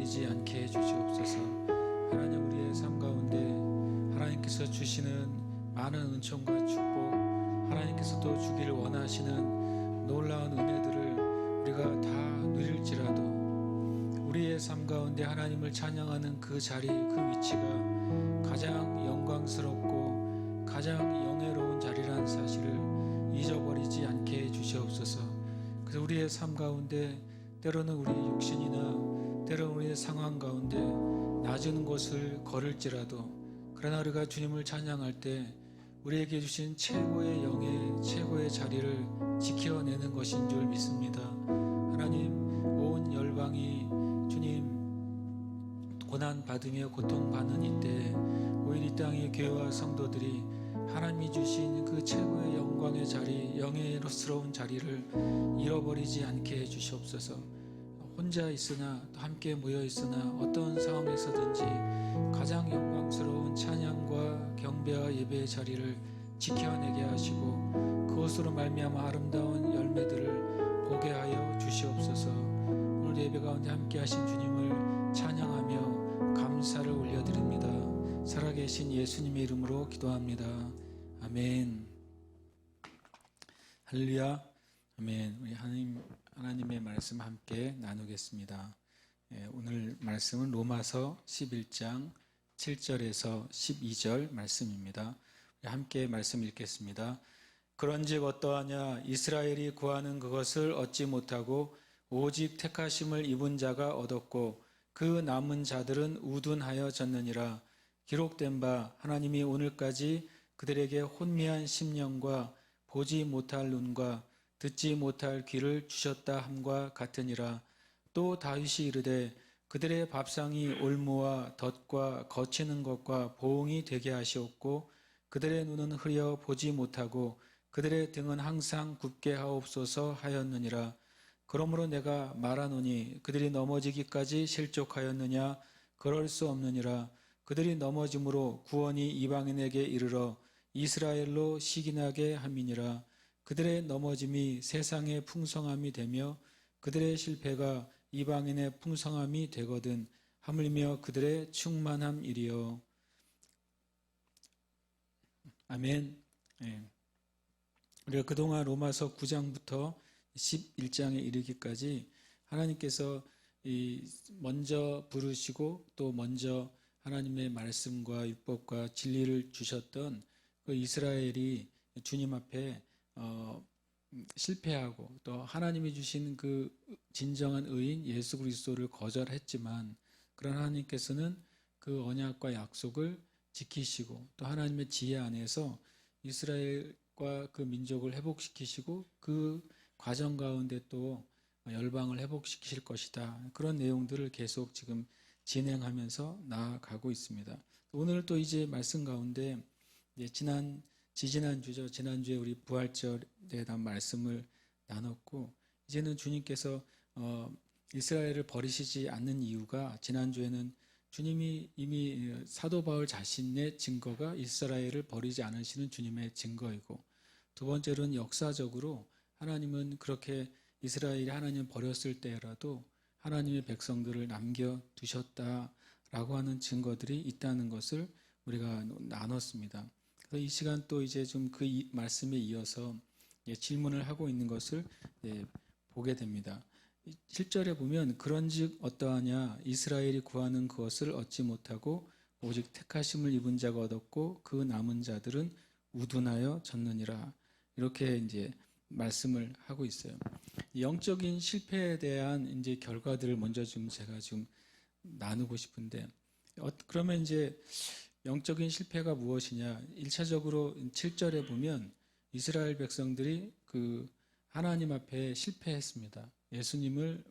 잃어버리지 않게 해주시옵소서. 하나님, 우리의 삶 가운데 하나님께서 주시는 많은 은총과 축복, 하나님께서 또 주기를 원하시는 놀라운 은혜들을 우리가 다 누릴지라도 우리의 삶 가운데 하나님을 찬양하는 그 자리, 그 위치가 가장 영광스럽고 가장 영예로운 자리라는 사실을 잊어버리지 않게 해주시옵소서. 그래서 우리의 삶 가운데 때로는 우리의 육신이나 때로는 우리의 상황 가운데 낮은 곳을 걸을지라도, 그러나 우리가 주님을 찬양할 때 우리에게 주신 최고의 영예, 최고의 자리를 지켜내는 것인 줄 믿습니다. 하나님, 온 열방이 주님 고난받으며 고통받는 이때 오히려 이 땅의 교회와 성도들이 하나님이 주신 그 최고의 영광의 자리, 영예스러운 자리를 잃어버리지 않게 해주시옵소서. 혼자 있으나 또 함께 모여 있으나 어떤 상황에서든지 가장 영광스러운 찬양과 경배와 예배의 자리를 지켜내게 하시고 그것으로 말미암아 아름다운 열매들을 보게 하여 주시옵소서. 오늘 예배 가운데 함께 하신 주님을 찬양하며 감사를 올려드립니다. 살아계신 예수님의 이름으로 기도합니다. 아멘. 할렐루야. 아멘. 우리 하나님의 말씀 함께 나누겠습니다. 오늘 말씀은 로마서 11장 7절에서 12절 말씀입니다. 함께 말씀 읽겠습니다. 그런즉 어떠하냐? 이스라엘이 구하는 그것을 얻지 못하고 오직 택하심을 입은 자가 얻었고 그 남은 자들은 우둔하여 졌느니라. 기록된 바 하나님이 오늘까지 그들에게 혼미한 심령과 보지 못할 눈과 듣지 못할 귀를 주셨다 함과 같으니라. 또 다윗이 이르되 그들의 밥상이 올무와 덫과 거치는 것과 보응이 되게 하시옵고 그들의 눈은 흐려 보지 못하고 그들의 등은 항상 굽게 하옵소서 하였느니라. 그러므로 내가 말하노니 그들이 넘어지기까지 실족하였느냐? 그럴 수 없느니라. 그들이 넘어짐으로 구원이 이방인에게 이르러 이스라엘로 시기나게 함이니라. 그들의 넘어짐이 세상의 풍성함이 되며 그들의 실패가 이방인의 풍성함이 되거든 하물며 그들의 충만함이리요. 아멘. 우리가 그동안 로마서 9장부터 11장에 이르기까지 하나님께서 먼저 부르시고 또 먼저 하나님의 말씀과 율법과 진리를 주셨던 그 이스라엘이 주님 앞에 실패하고 또 하나님이 주신 그 진정한 의인 예수 그리스도를 거절했지만, 그런 하나님께서는 그 언약과 약속을 지키시고 또 하나님의 지혜 안에서 이스라엘과 그 민족을 회복시키시고 그 과정 가운데 또 열방을 회복시키실 것이다. 그런 내용들을 계속 지금 진행하면서 나아가고 있습니다. 오늘 또 이제 말씀 가운데 지지난주죠. 지난주에 우리 부활절에 대한 말씀을 나눴고, 이제는 주님께서 이스라엘을 버리시지 않는 이유가, 지난주에는 주님이 이미 사도 바울 자신의 증거가 이스라엘을 버리지 않으시는 주님의 증거이고, 두 번째로는 역사적으로 하나님은 그렇게 이스라엘이 하나님을 버렸을 때라도 하나님의 백성들을 남겨두셨다라고 하는 증거들이 있다는 것을 우리가 나눴습니다. 그래서 이 시간 또 이제 좀 그 말씀에 이어서 질문을 하고 있는 것을 보게 됩니다. 7절에 보면 그런즉 어떠하냐? 이스라엘이 구하는 그것을 얻지 못하고 오직 택하심을 입은 자가 얻었고 그 남은 자들은 우둔하여 졌느니라. 이렇게 이제 말씀을 하고 있어요. 영적인 실패에 대한 이제 결과들을 먼저 제가 좀 나누고 싶은데, 그러면 이제 영적인 실패가 무엇이냐? 1차적으로 7절에 보면 이스라엘 백성들이 그 하나님 앞에 실패했습니다. 예수님을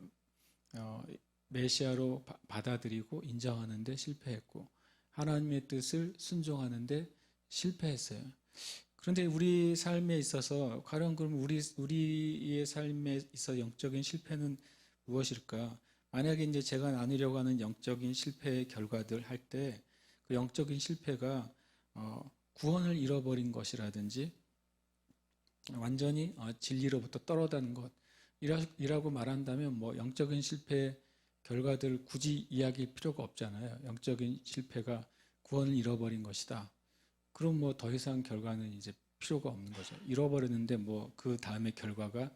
메시아로 받아들이고 인정하는데 실패했고, 하나님의 뜻을 순종하는데 실패했어요. 그런데 우리 삶에 있어서 과연 그럼 우리의 삶에 있어 영적인 실패는 무엇일까? 만약에 이제 제가 나누려고 하는 영적인 실패의 결과들 할 때 그 영적인 실패가 구원을 잃어버린 것이라든지 완전히 진리로부터 떨어지는 것 이라고 말한다면, 뭐 영적인 실패의 결과들 굳이 이야기할 필요가 없잖아요. 영적인 실패가 구원을 잃어버린 것이다. 그럼 뭐 더 이상 결과는 이제 필요가 없는 거죠. 잃어버렸는데 뭐 그 다음에 결과가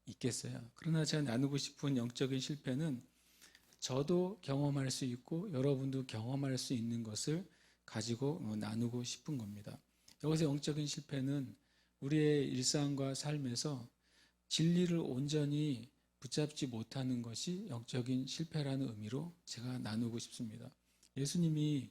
있겠어요. 그러나 제가 나누고 싶은 영적인 실패는 저도 경험할 수 있고 여러분도 경험할 수 있는 것을 가지고 나누고 싶은 겁니다. 여기서 영적인 실패는 우리의 일상과 삶에서 진리를 온전히 붙잡지 못하는 것이 영적인 실패라는 의미로 제가 나누고 싶습니다. 예수님이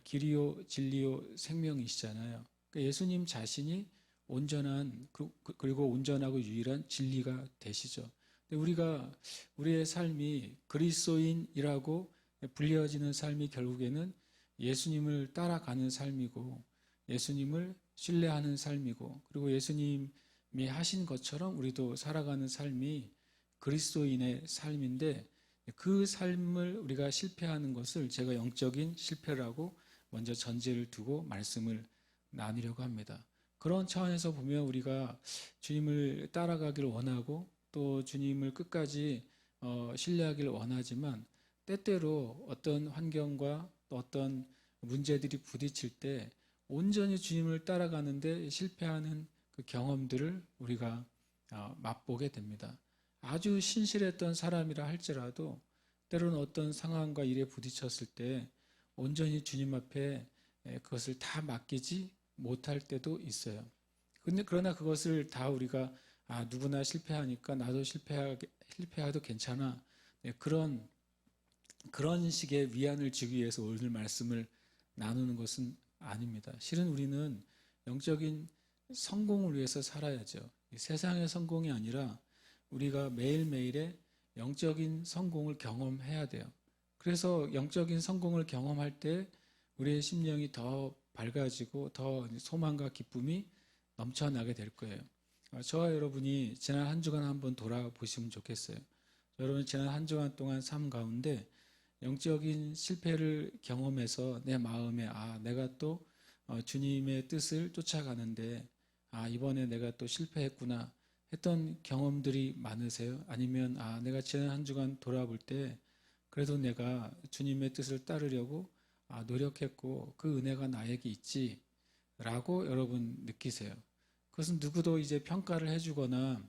길이요 진리요 생명이시잖아요. 그러니까 예수님 자신이 온전한 그리고 온전하고 유일한 진리가 되시죠. 근데 우리가 우리의 삶이 그리스도인이라고 불려지는 삶이 결국에는 예수님을 따라가는 삶이고 예수님을 신뢰하는 삶이고 그리고 예수님이 하신 것처럼 우리도 살아가는 삶이 그리스도인의 삶인데 그 삶을 우리가 실패하는 것을 제가 영적인 실패라고 먼저 전제를 두고 말씀을 나누려고 합니다. 그런 차원에서 보면 우리가 주님을 따라가기를 원하고 또 주님을 끝까지 신뢰하기를 원하지만 때때로 어떤 환경과 또 어떤 문제들이 부딪힐 때 온전히 주님을 따라가는데 실패하는 그 경험들을 우리가 맛보게 됩니다. 아주 신실했던 사람이라 할지라도 때로는 어떤 상황과 일에 부딪혔을 때 온전히 주님 앞에 그것을 다 맡기지 못할 때도 있어요. 그러나 그것을 다 우리가 누구나 실패하니까 나도 실패해도 괜찮아. 그런 식의 위안을 주기 위해서 오늘 말씀을 나누는 것은 아닙니다. 실은 우리는 영적인 성공을 위해서 살아야죠. 세상의 성공이 아니라 우리가 매일매일의 영적인 성공을 경험해야 돼요. 그래서 영적인 성공을 경험할 때 우리의 심령이 더 밝아지고 더 소망과 기쁨이 넘쳐나게 될 거예요. 저와 여러분이 지난 한 주간 한번 돌아보시면 좋겠어요. 여러분 지난 한 주간 동안 삶 가운데 영적인 실패를 경험해서 내 마음에 내가 또 주님의 뜻을 쫓아가는데 이번에 내가 또 실패했구나 했던 경험들이 많으세요? 아니면 내가 지난 한 주간 돌아볼 때 그래도 내가 주님의 뜻을 따르려고 노력했고 그 은혜가 나에게 있지 라고 여러분 느끼세요? 그것은 누구도 이제 평가를 해주거나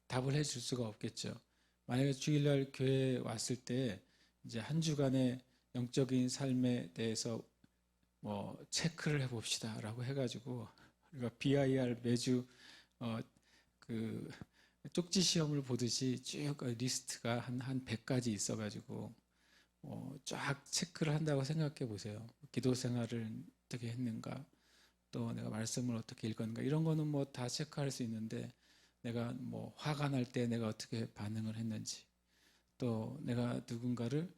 답을 해줄 수가 없겠죠. 만약에 주일날 교회에 왔을 때 이제 한 주간의 영적인 삶에 대해서 뭐 체크를 해봅시다 라고 해가지고 우리가 BIR 매주 그 쪽지 시험을 보듯이 쭉 리스트가 한 100가지 있어가지고 쫙 체크를 한다고 생각해 보세요. 기도 생활을 어떻게 했는가, 또 내가 말씀을 어떻게 읽었는가, 이런 거는 뭐 다 체크할 수 있는데 내가 뭐 화가 날 때 내가 어떻게 반응을 했는지, 또 내가 누군가를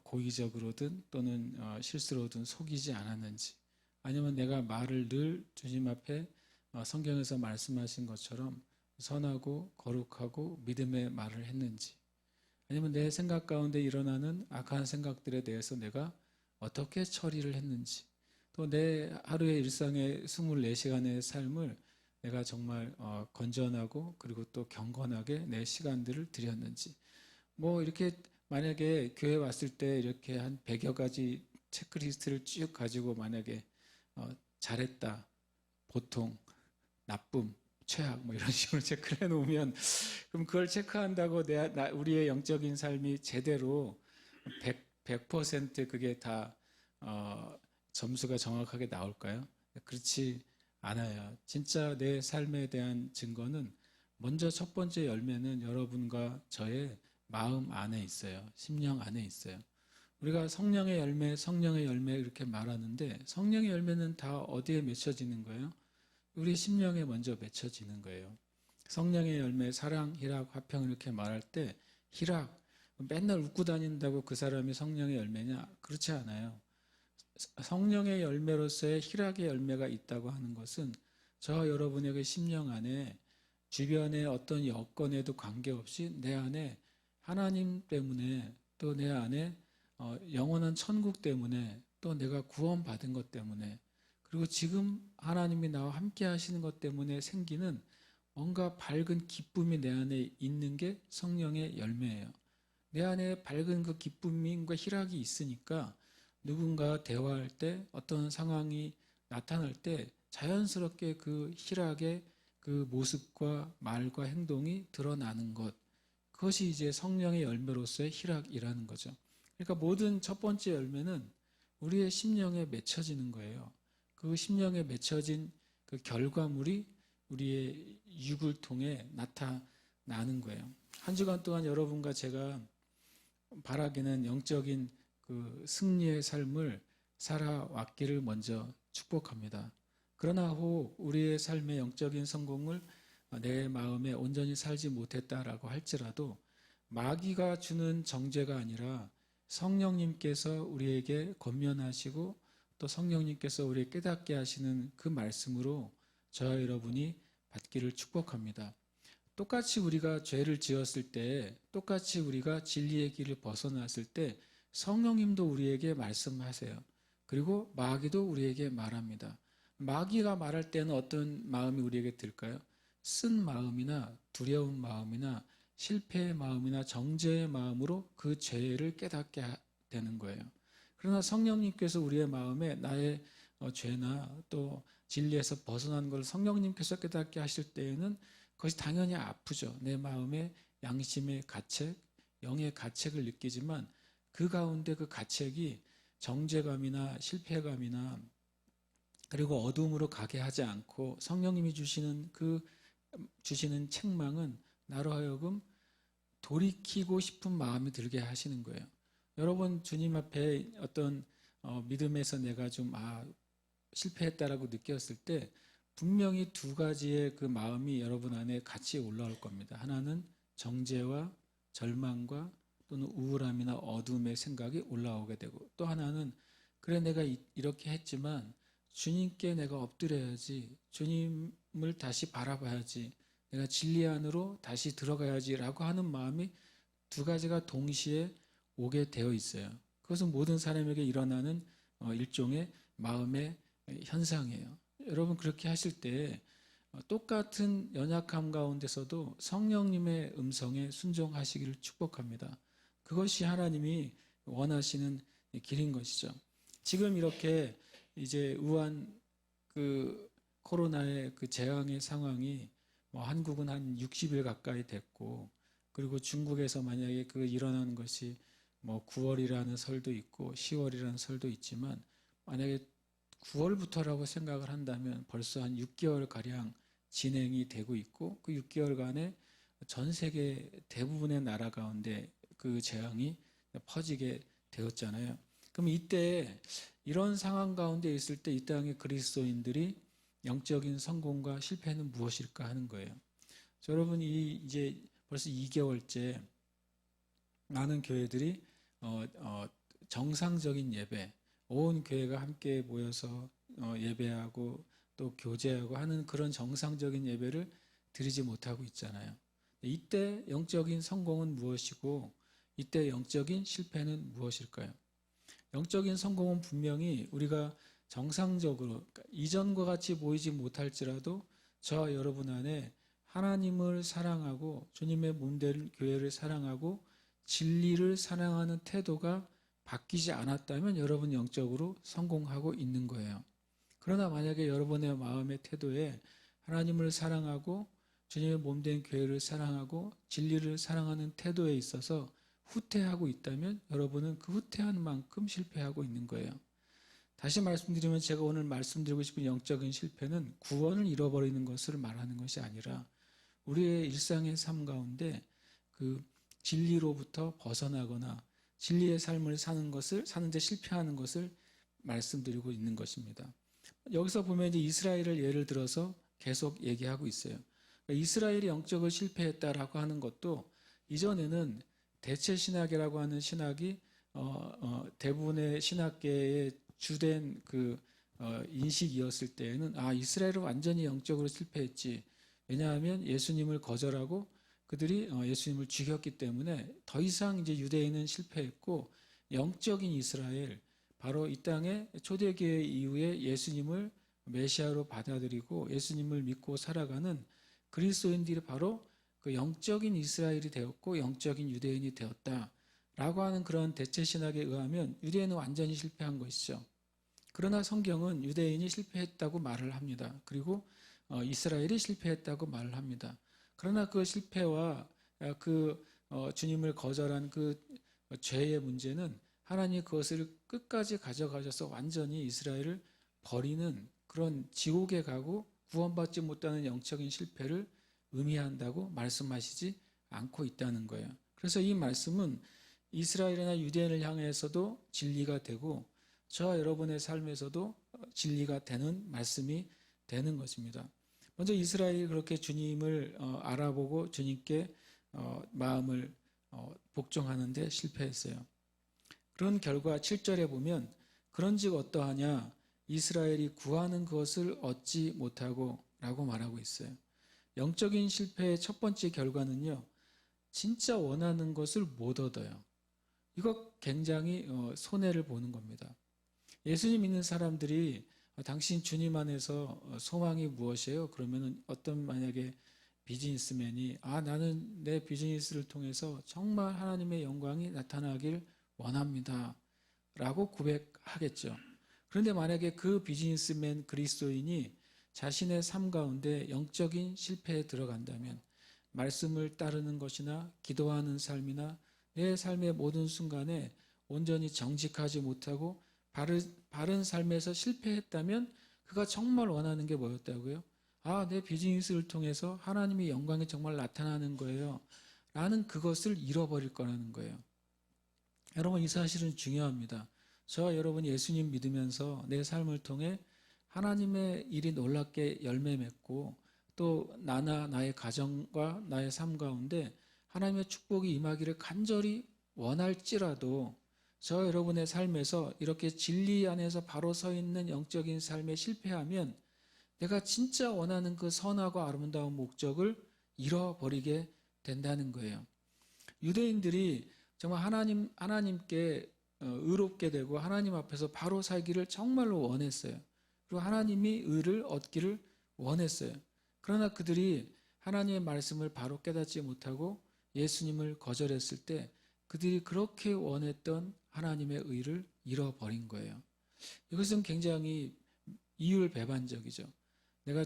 고의적으로든 또는 실수로든 속이지 않았는지, 아니면 내가 말을 늘 주님 앞에 성경에서 말씀하신 것처럼 선하고 거룩하고 믿음의 말을 했는지, 아니면 내 생각 가운데 일어나는 악한 생각들에 대해서 내가 어떻게 처리를 했는지, 또 내 하루의 일상의 24시간의 삶을 내가 정말 건전하고 그리고 또 경건하게 내 시간들을 드렸는지, 뭐 이렇게 만약에 교회 왔을 때 이렇게 한 100여 가지 체크리스트를 쭉 가지고 만약에 잘했다, 보통, 나쁨, 최악 뭐 이런 식으로 체크를 해놓으면 그럼 그걸 체크한다고 우리의 영적인 삶이 제대로 100% 그게 다 점수가 정확하게 나올까요? 그렇지 않아요. 진짜 내 삶에 대한 증거는 먼저 첫 번째 열매는 여러분과 저의 마음 안에 있어요. 심령 안에 있어요. 우리가 성령의 열매 이렇게 말하는데 성령의 열매는 다 어디에 맺혀지는 거예요? 우리 심령에 먼저 맺혀지는 거예요. 성령의 열매, 사랑, 희락, 화평 이렇게 말할 때 희락, 맨날 웃고 다닌다고 그 사람이 성령의 열매냐? 그렇지 않아요. 성령의 열매로서의 희락의 열매가 있다고 하는 것은 저와 여러분에게 심령 안에 주변의 어떤 여건에도 관계없이 내 안에 하나님 때문에, 또 내 안에 영원한 천국 때문에, 또 내가 구원받은 것 때문에, 그리고 지금 하나님이 나와 함께 하시는 것 때문에 생기는 뭔가 밝은 기쁨이 내 안에 있는 게 성령의 열매예요. 내 안에 밝은 그 기쁨과 희락이 있으니까 누군가 대화할 때 어떤 상황이 나타날 때 자연스럽게 그 희락의 그 모습과 말과 행동이 드러나는 것. 그것이 이제 성령의 열매로서의 희락이라는 거죠. 그러니까 모든 첫 번째 열매는 우리의 심령에 맺혀지는 거예요. 그 심령에 맺혀진 그 결과물이 우리의 육을 통해 나타나는 거예요. 한 주간 동안 여러분과 제가 바라기는 영적인 그 승리의 삶을 살아왔기를 먼저 축복합니다. 그러나 혹 우리의 삶의 영적인 성공을 내 마음에 온전히 살지 못했다라고 할지라도 마귀가 주는 정죄가 아니라 성령님께서 우리에게 권면하시고 또 성령님께서 우리에게 깨닫게 하시는 그 말씀으로 저와 여러분이 받기를 축복합니다. 똑같이 우리가 죄를 지었을 때, 똑같이 우리가 진리의 길을 벗어났을 때 성령님도 우리에게 말씀하세요. 그리고 마귀도 우리에게 말합니다. 마귀가 말할 때는 어떤 마음이 우리에게 들까요? 쓴 마음이나 두려운 마음이나 실패의 마음이나 정죄의 마음으로 그 죄를 깨닫게 되는 거예요. 그러나 성령님께서 우리의 마음에 나의 죄나 또 진리에서 벗어난 걸 성령님께서 깨닫게 하실 때에는 그것이 당연히 아프죠. 내 마음에 양심의 가책, 영의 가책을 느끼지만 그 가운데 그 가책이 정죄감이나 실패감이나 그리고 어둠으로 가게 하지 않고 성령님이 주시는 책망은 나로 하여금 돌이키고 싶은 마음이 들게 하시는 거예요. 여러분 주님 앞에 어떤 믿음에서 내가 좀 실패했다라고 느꼈을 때 분명히 두 가지의 그 마음이 여러분 안에 같이 올라올 겁니다. 하나는 정죄와 절망과 또는 우울함이나 어둠의 생각이 올라오게 되고 또 하나는 그래 내가 이렇게 했지만 주님께 내가 엎드려야지 주님을 다시 바라봐야지 내가 진리 안으로 다시 들어가야지라고 하는 마음이 두 가지가 동시에 오게 되어 있어요. 그것은 모든 사람에게 일어나는 일종의 마음의 현상이에요. 여러분 그렇게 하실 때 똑같은 연약함 가운데서도 성령님의 음성에 순종하시기를 축복합니다. 그것이 하나님이 원하시는 길인 것이죠. 지금 이렇게 이제 우한 그 코로나의 그 재앙의 상황이 한국은 한 60일 가까이 됐고 그리고 중국에서 만약에 그 일어나는 것이 9월이라는 설도 있고 10월이라는 설도 있지만 만약에 9월부터라고 생각을 한다면 벌써 한 6개월 가량 진행이 되고 있고 그 6개월간에 전 세계 대부분의 나라 가운데 그 재앙이 퍼지게 되었잖아요. 그럼 이때 이런 상황 가운데 있을 때 이 땅의 그리스도인들이 영적인 성공과 실패는 무엇일까 하는 거예요. 여러분이 이제 벌써 2개월째 많은 교회들이 정상적인 예배, 온 교회가 함께 모여서 예배하고 또 교제하고 하는 그런 정상적인 예배를 드리지 못하고 있잖아요. 이때 영적인 성공은 무엇이고 이때 영적인 실패는 무엇일까요? 영적인 성공은 분명히 우리가 정상적으로 그러니까 이전과 같이 보이지 못할지라도 저와 여러분 안에 하나님을 사랑하고 주님의 몸된 교회를 사랑하고 진리를 사랑하는 태도가 바뀌지 않았다면 여러분 영적으로 성공하고 있는 거예요. 그러나 만약에 여러분의 마음의 태도에 하나님을 사랑하고 주님의 몸된 교회를 사랑하고 진리를 사랑하는 태도에 있어서 후퇴하고 있다면 여러분은 그 후퇴한 만큼 실패하고 있는 거예요. 다시 말씀드리면 제가 오늘 말씀드리고 싶은 영적인 실패는 구원을 잃어버리는 것을 말하는 것이 아니라 우리의 일상의 삶 가운데 그 진리로부터 벗어나거나 진리의 삶을 사는데 실패하는 것을 말씀드리고 있는 것입니다. 여기서 보면 이제 이스라엘을 예를 들어서 계속 얘기하고 있어요. 그러니까 이스라엘이 영적으로 실패했다라고 하는 것도 이전에는 대체 신학이라고 하는 신학이 대부분의 신학계의 주된 그 인식이었을 때에는 이스라엘은 완전히 영적으로 실패했지. 왜냐하면 예수님을 거절하고 그들이 예수님을 죽였기 때문에 더 이상 이제 유대인은 실패했고 영적인 이스라엘 바로 이 땅의 초대교회 이후에 예수님을 메시아로 받아들이고 예수님을 믿고 살아가는 그리스도인들이 바로 그 영적인 이스라엘이 되었고 영적인 유대인이 되었다. 라고 하는 그런 대체 신학에 의하면 유대인은 완전히 실패한 것이죠. 그러나 성경은 유대인이 실패했다고 말을 합니다. 그리고 이스라엘이 실패했다고 말을 합니다. 그러나 그 실패와 주님을 거절한 그 죄의 문제는 하나님이 그것을 끝까지 가져가셔서 완전히 이스라엘을 버리는 그런 지옥에 가고 구원받지 못하는 영적인 실패를 의미한다고 말씀하시지 않고 있다는 거예요. 그래서 이 말씀은 이스라엘이나 유대인을 향해서도 진리가 되고 저와 여러분의 삶에서도 진리가 되는 말씀이 되는 것입니다. 먼저 이스라엘이 그렇게 주님을 알아보고 주님께 마음을 복종하는데 실패했어요. 그런 결과 7절에 보면 그런즉 어떠하냐 이스라엘이 구하는 것을 얻지 못하고 라고 말하고 있어요. 영적인 실패의 첫 번째 결과는요, 진짜 원하는 것을 못 얻어요. 이거 굉장히 손해를 보는 겁니다. 예수님 믿는 사람들이 당신 주님 안에서 소망이 무엇이에요? 그러면은 어떤 만약에 비즈니스맨이 나는 내 비즈니스를 통해서 정말 하나님의 영광이 나타나길 원합니다. 라고 고백하겠죠. 그런데 만약에 그 비즈니스맨 그리스도인이 자신의 삶 가운데 영적인 실패에 들어간다면 말씀을 따르는 것이나 기도하는 삶이나 내 삶의 모든 순간에 온전히 정직하지 못하고 바른 삶에서 실패했다면 그가 정말 원하는 게 뭐였다고요? 내 비즈니스를 통해서 하나님의 영광이 정말 나타나는 거예요. 라는 그것을 잃어버릴 거라는 거예요. 여러분, 이 사실은 중요합니다. 저와 여러분 예수님 믿으면서 내 삶을 통해 하나님의 일이 놀랍게 열매 맺고 또 나나 나의 가정과 나의 삶 가운데 하나님의 축복이 임하기를 간절히 원할지라도 저 여러분의 삶에서 이렇게 진리 안에서 바로 서 있는 영적인 삶에 실패하면 내가 진짜 원하는 그 선하고 아름다운 목적을 잃어버리게 된다는 거예요. 유대인들이 정말 하나님께 의롭게 되고 하나님 앞에서 바로 살기를 정말로 원했어요. 그리고 하나님이 의를 얻기를 원했어요. 그러나 그들이 하나님의 말씀을 바로 깨닫지 못하고 예수님을 거절했을 때 그들이 그렇게 원했던 하나님의 의를 잃어버린 거예요. 이것은 굉장히 이율배반적이죠. 내가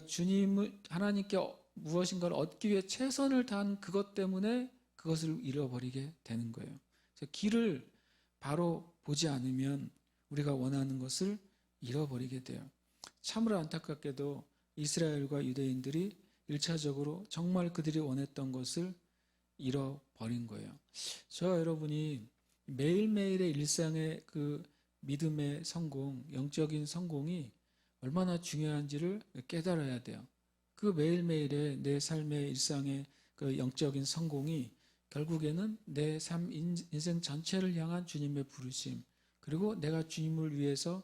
하나님께 무엇인가를 얻기 위해 최선을 다한 그것 때문에 그것을 잃어버리게 되는 거예요. 그래서 길을 바로 보지 않으면 우리가 원하는 것을 잃어버리게 돼요. 참으로 안타깝게도 이스라엘과 유대인들이 1차적으로 정말 그들이 원했던 것을 잃어버린 거예요. 저와 여러분이 매일매일의 일상의 그 믿음의 성공, 영적인 성공이 얼마나 중요한지를 깨달아야 돼요. 그 매일매일의 내 삶의 일상의 그 영적인 성공이 결국에는 내 삶, 인생 전체를 향한 주님의 부르심, 그리고 내가 주님을 위해서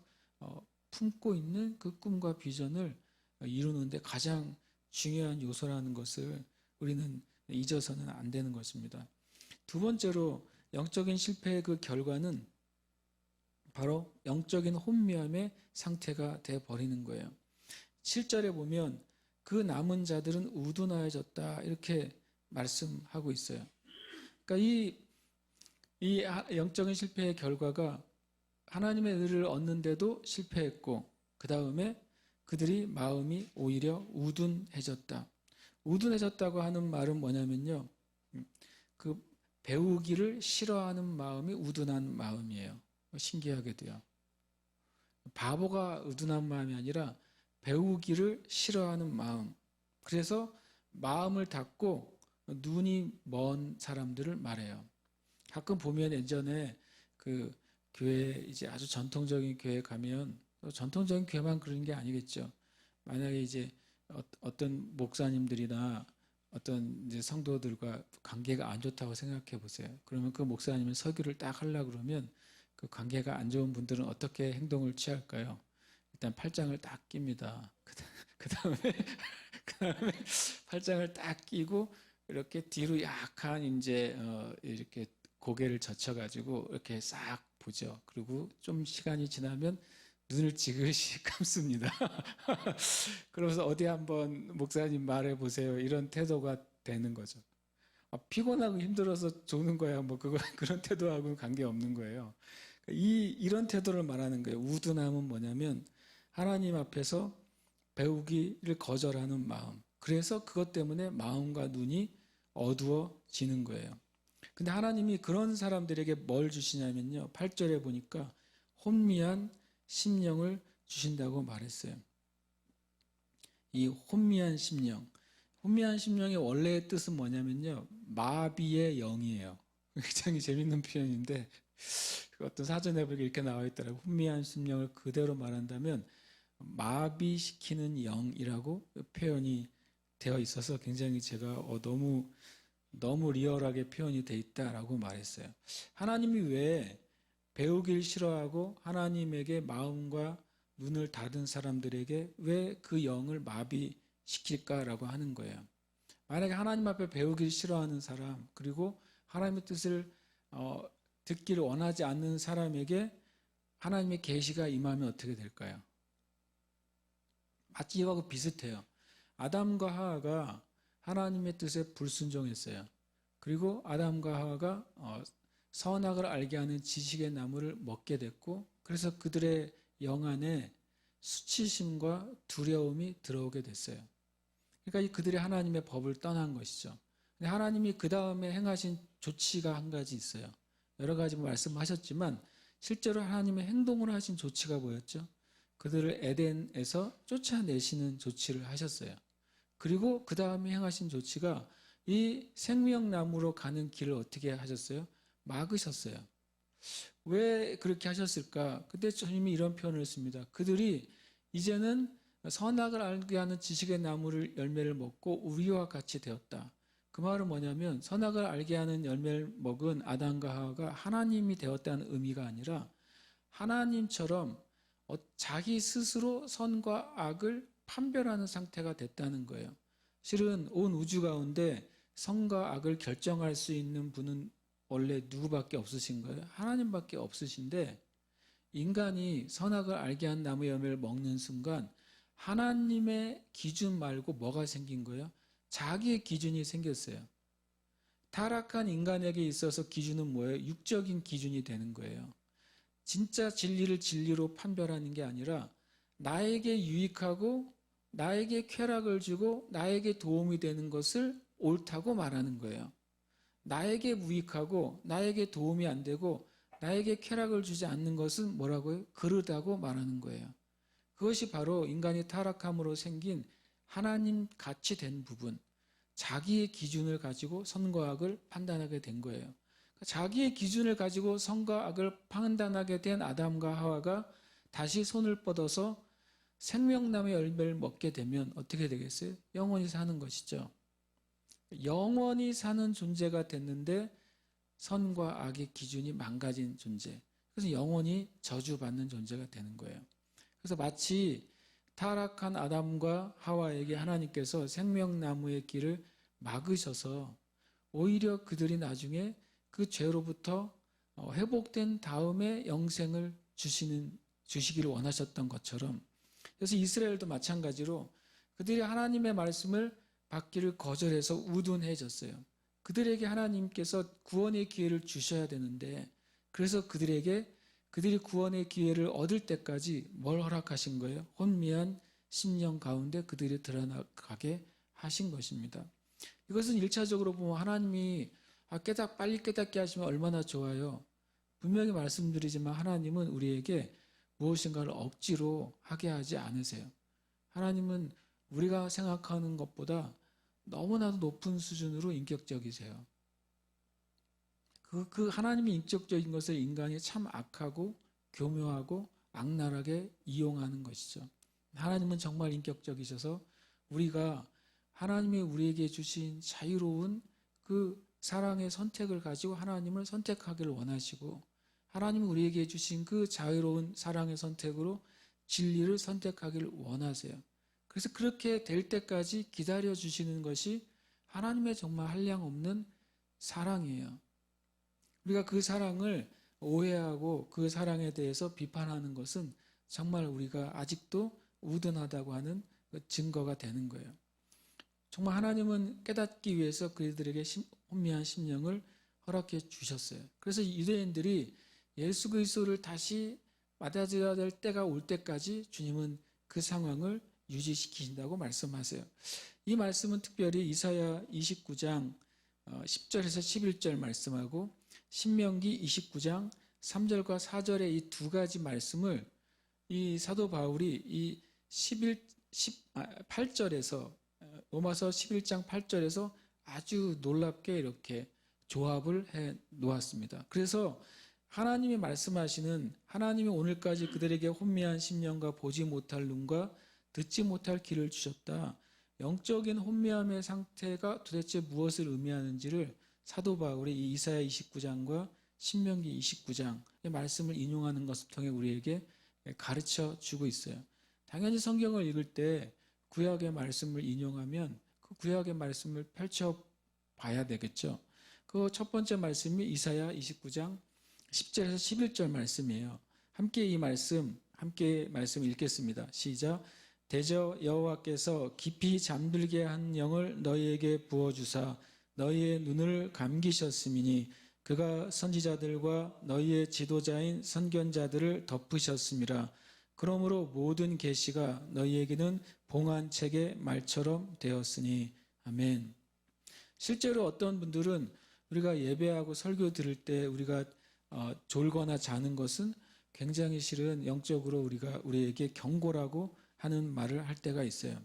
품고 있는 그 꿈과 비전을 이루는데 가장 중요한 요소라는 것을 우리는 잊어서는 안 되는 것입니다. 두 번째로 영적인 실패의 그 결과는 바로 영적인 혼미함의 상태가 되어버리는 거예요. 7절에 보면 그 남은 자들은 우둔하여졌다 이렇게 말씀하고 있어요. 그러니까 이 영적인 실패의 결과가 하나님의 의를 얻는데도 실패했고 그 다음에 그들이 마음이 오히려 우둔해졌다. 우둔해졌다고 하는 말은 뭐냐면요. 그 배우기를 싫어하는 마음이 우둔한 마음이에요. 신기하게도요. 바보가 우둔한 마음이 아니라 배우기를 싫어하는 마음. 그래서 마음을 닫고 눈이 먼 사람들을 말해요. 가끔 보면 예전에 그 교회 이제 아주 전통적인 교회 가면 전통적인 교회만 그런 게 아니겠죠. 만약에 이제 어떤 목사님들이나 어떤 이제 성도들과 관계가 안 좋다고 생각해 보세요. 그러면 그 목사님은 설교를 딱 하려고 그러면 그 관계가 안 좋은 분들은 어떻게 행동을 취할까요? 일단 팔짱을 딱 낍니다. 그 다음에 팔짱을 딱 끼고 이렇게 뒤로 약간 이제 이렇게 고개를 젖혀가지고 이렇게 싹 보죠. 그리고 좀 시간이 지나면 눈을 지그시 감습니다. 그러면서 어디 한번 목사님 말해 보세요. 이런 태도가 되는 거죠. 피곤하고 힘들어서 조는 거야. 뭐 그거 그런 태도하고는 관계 없는 거예요. 이런 태도를 말하는 거예요. 우둔함은 뭐냐면 하나님 앞에서 배우기를 거절하는 마음. 그래서 그것 때문에 마음과 눈이 어두워지는 거예요. 근데 하나님이 그런 사람들에게 뭘 주시냐면요. 8절에 보니까 혼미한 심령을 주신다고 말했어요. 이 혼미한 심령. 혼미한 심령의 원래의 뜻은 뭐냐면요. 마비의 영이에요. 굉장히 재밌는 표현인데 어떤 사전에 보니까 이렇게 나와 있더라고요. 혼미한 심령을 그대로 말한다면 마비시키는 영이라고 표현이 되어 있어서 굉장히 제가 너무 리얼하게 표현이 돼 있다라고 말했어요. 하나님이 왜 배우길 싫어하고 하나님에게 마음과 눈을 닫은 사람들에게 왜 그 영을 마비시킬까라고 하는 거예요. 만약에 하나님 앞에 배우길 싫어하는 사람, 그리고 하나님의 뜻을 듣기를 원하지 않는 사람에게 하나님의 계시가 임하면 어떻게 될까요? 마치 이와도 비슷해요. 아담과 하와가 하나님의 뜻에 불순종했어요. 그리고 아담과 하와가 선악을 알게 하는 지식의 나무를 먹게 됐고, 그래서 그들의 영 안에 수치심과 두려움이 들어오게 됐어요. 그러니까 그들이 하나님의 법을 떠난 것이죠. 근데 하나님이 그 다음에 행하신 조치가 한 가지 있어요. 여러 가지 말씀하셨지만 실제로 하나님의 행동으로 하신 조치가 뭐였죠? 그들을 에덴에서 쫓아내시는 조치를 하셨어요. 그리고 그 다음에 행하신 조치가 이 생명나무로 가는 길을 어떻게 하셨어요? 막으셨어요. 왜 그렇게 하셨을까? 그때 주님이 이런 표현을 씁니다. 그들이 이제는 선악을 알게 하는 지식의 나무를 열매를 먹고 우리와 같이 되었다. 그 말은 뭐냐면 선악을 알게 하는 열매를 먹은 아담과 하와가 하나님이 되었다는 의미가 아니라 하나님처럼 자기 스스로 선과 악을 판별하는 상태가 됐다는 거예요. 실은 온 우주 가운데 선과 악을 결정할 수 있는 분은 원래 누구밖에 없으신 거예요? 하나님밖에 없으신데 인간이 선악을 알게 한 나무 열매를 먹는 순간 하나님의 기준 말고 뭐가 생긴 거예요? 자기의 기준이 생겼어요. 타락한 인간에게 있어서 기준은 뭐예요? 육적인 기준이 되는 거예요. 진짜 진리를 진리로 판별하는 게 아니라 나에게 유익하고 나에게 쾌락을 주고 나에게 도움이 되는 것을 옳다고 말하는 거예요. 나에게 무익하고 나에게 도움이 안 되고 나에게 쾌락을 주지 않는 것은 뭐라고요? 그르다고 말하는 거예요. 그것이 바로 인간이 타락함으로 생긴 하나님 같이 된 부분, 자기의 기준을 가지고 선과 악을 판단하게 된 거예요. 자기의 기준을 가지고 선과 악을 판단하게 된 아담과 하와가 다시 손을 뻗어서 생명나무의 열매를 먹게 되면 어떻게 되겠어요? 영원히 사는 것이죠. 영원히 사는 존재가 됐는데 선과 악의 기준이 망가진 존재. 그래서 영원히 저주받는 존재가 되는 거예요. 그래서 마치 타락한 아담과 하와에게 하나님께서 생명나무의 길을 막으셔서 오히려 그들이 나중에 그 죄로부터 회복된 다음에 영생을 주시기를 원하셨던 것처럼, 그래서 이스라엘도 마찬가지로 그들이 하나님의 말씀을 받기를 거절해서 우둔해졌어요. 그들에게 하나님께서 구원의 기회를 주셔야 되는데, 그래서 그들이 구원의 기회를 얻을 때까지 뭘 허락하신 거예요? 혼미한 심령 가운데 그들이 드러나가게 하신 것입니다. 이것은 1차적으로 보면 하나님이 빨리 깨닫게 하시면 얼마나 좋아요. 분명히 말씀드리지만 하나님은 우리에게 무엇인가를 억지로 하게 하지 않으세요. 하나님은 우리가 생각하는 것보다 너무나도 높은 수준으로 인격적이세요. 그 하나님의 인격적인 것을 인간이 참 악하고 교묘하고 악랄하게 이용하는 것이죠. 하나님은 정말 인격적이셔서 우리가 하나님이 우리에게 주신 자유로운 그 사랑의 선택을 가지고 하나님을 선택하기를 원하시고, 하나님은 우리에게 주신 그 자유로운 사랑의 선택으로 진리를 선택하기를 원하세요. 그래서 그렇게 될 때까지 기다려 주시는 것이 하나님의 정말 한량없는 사랑이에요. 우리가 그 사랑을 오해하고 그 사랑에 대해서 비판하는 것은 정말 우리가 아직도 우둔하다고 하는 증거가 되는 거예요. 정말 하나님은 깨닫기 위해서 그들에게 혼미한 심령을 허락해 주셨어요. 그래서 유대인들이 예수 그리스도를 다시 맞아들여야 될 때가 올 때까지 주님은 그 상황을 유지시키신다고 말씀하세요. 이 말씀은 특별히 이사야 29장 10절에서 11절 말씀하고 신명기 29장 3절과 4절의 이 두 가지 말씀을 이 사도 바울이 이 8절에서 로마서 11장 8절에서 아주 놀랍게 이렇게 조합을 해 놓았습니다. 그래서 하나님이 말씀하시는, 하나님이 오늘까지 그들에게 혼미한 심령과 보지 못할 눈과 듣지 못할 귀를 주셨다. 영적인 혼미함의 상태가 도대체 무엇을 의미하는지를 사도 바울이 이 이사야 29장과 신명기 29장의 말씀을 인용하는 것을 통해 우리에게 가르쳐 주고 있어요. 당연히 성경을 읽을 때 구약의 말씀을 인용하면 그 구약의 말씀을 펼쳐 봐야 되겠죠. 그 첫 번째 말씀이 이사야 29장 10절에서 11절 말씀이에요. 함께 말씀 읽겠습니다. 시작. 대저 여호와께서 깊이 잠들게 한 영을 너희에게 부어주사 너희의 눈을 감기셨음이니 그가 선지자들과 너희의 지도자인 선견자들을 덮으셨음이라. 그러므로 모든 계시가 너희에게는 봉한 책의 말처럼 되었으니. 아멘. 실제로 어떤 분들은 우리가 예배하고 설교 들을 때 우리가 졸거나 자는 것은 굉장히 실은 영적으로 우리에게 경고라고 하는 말을 할 때가 있어요.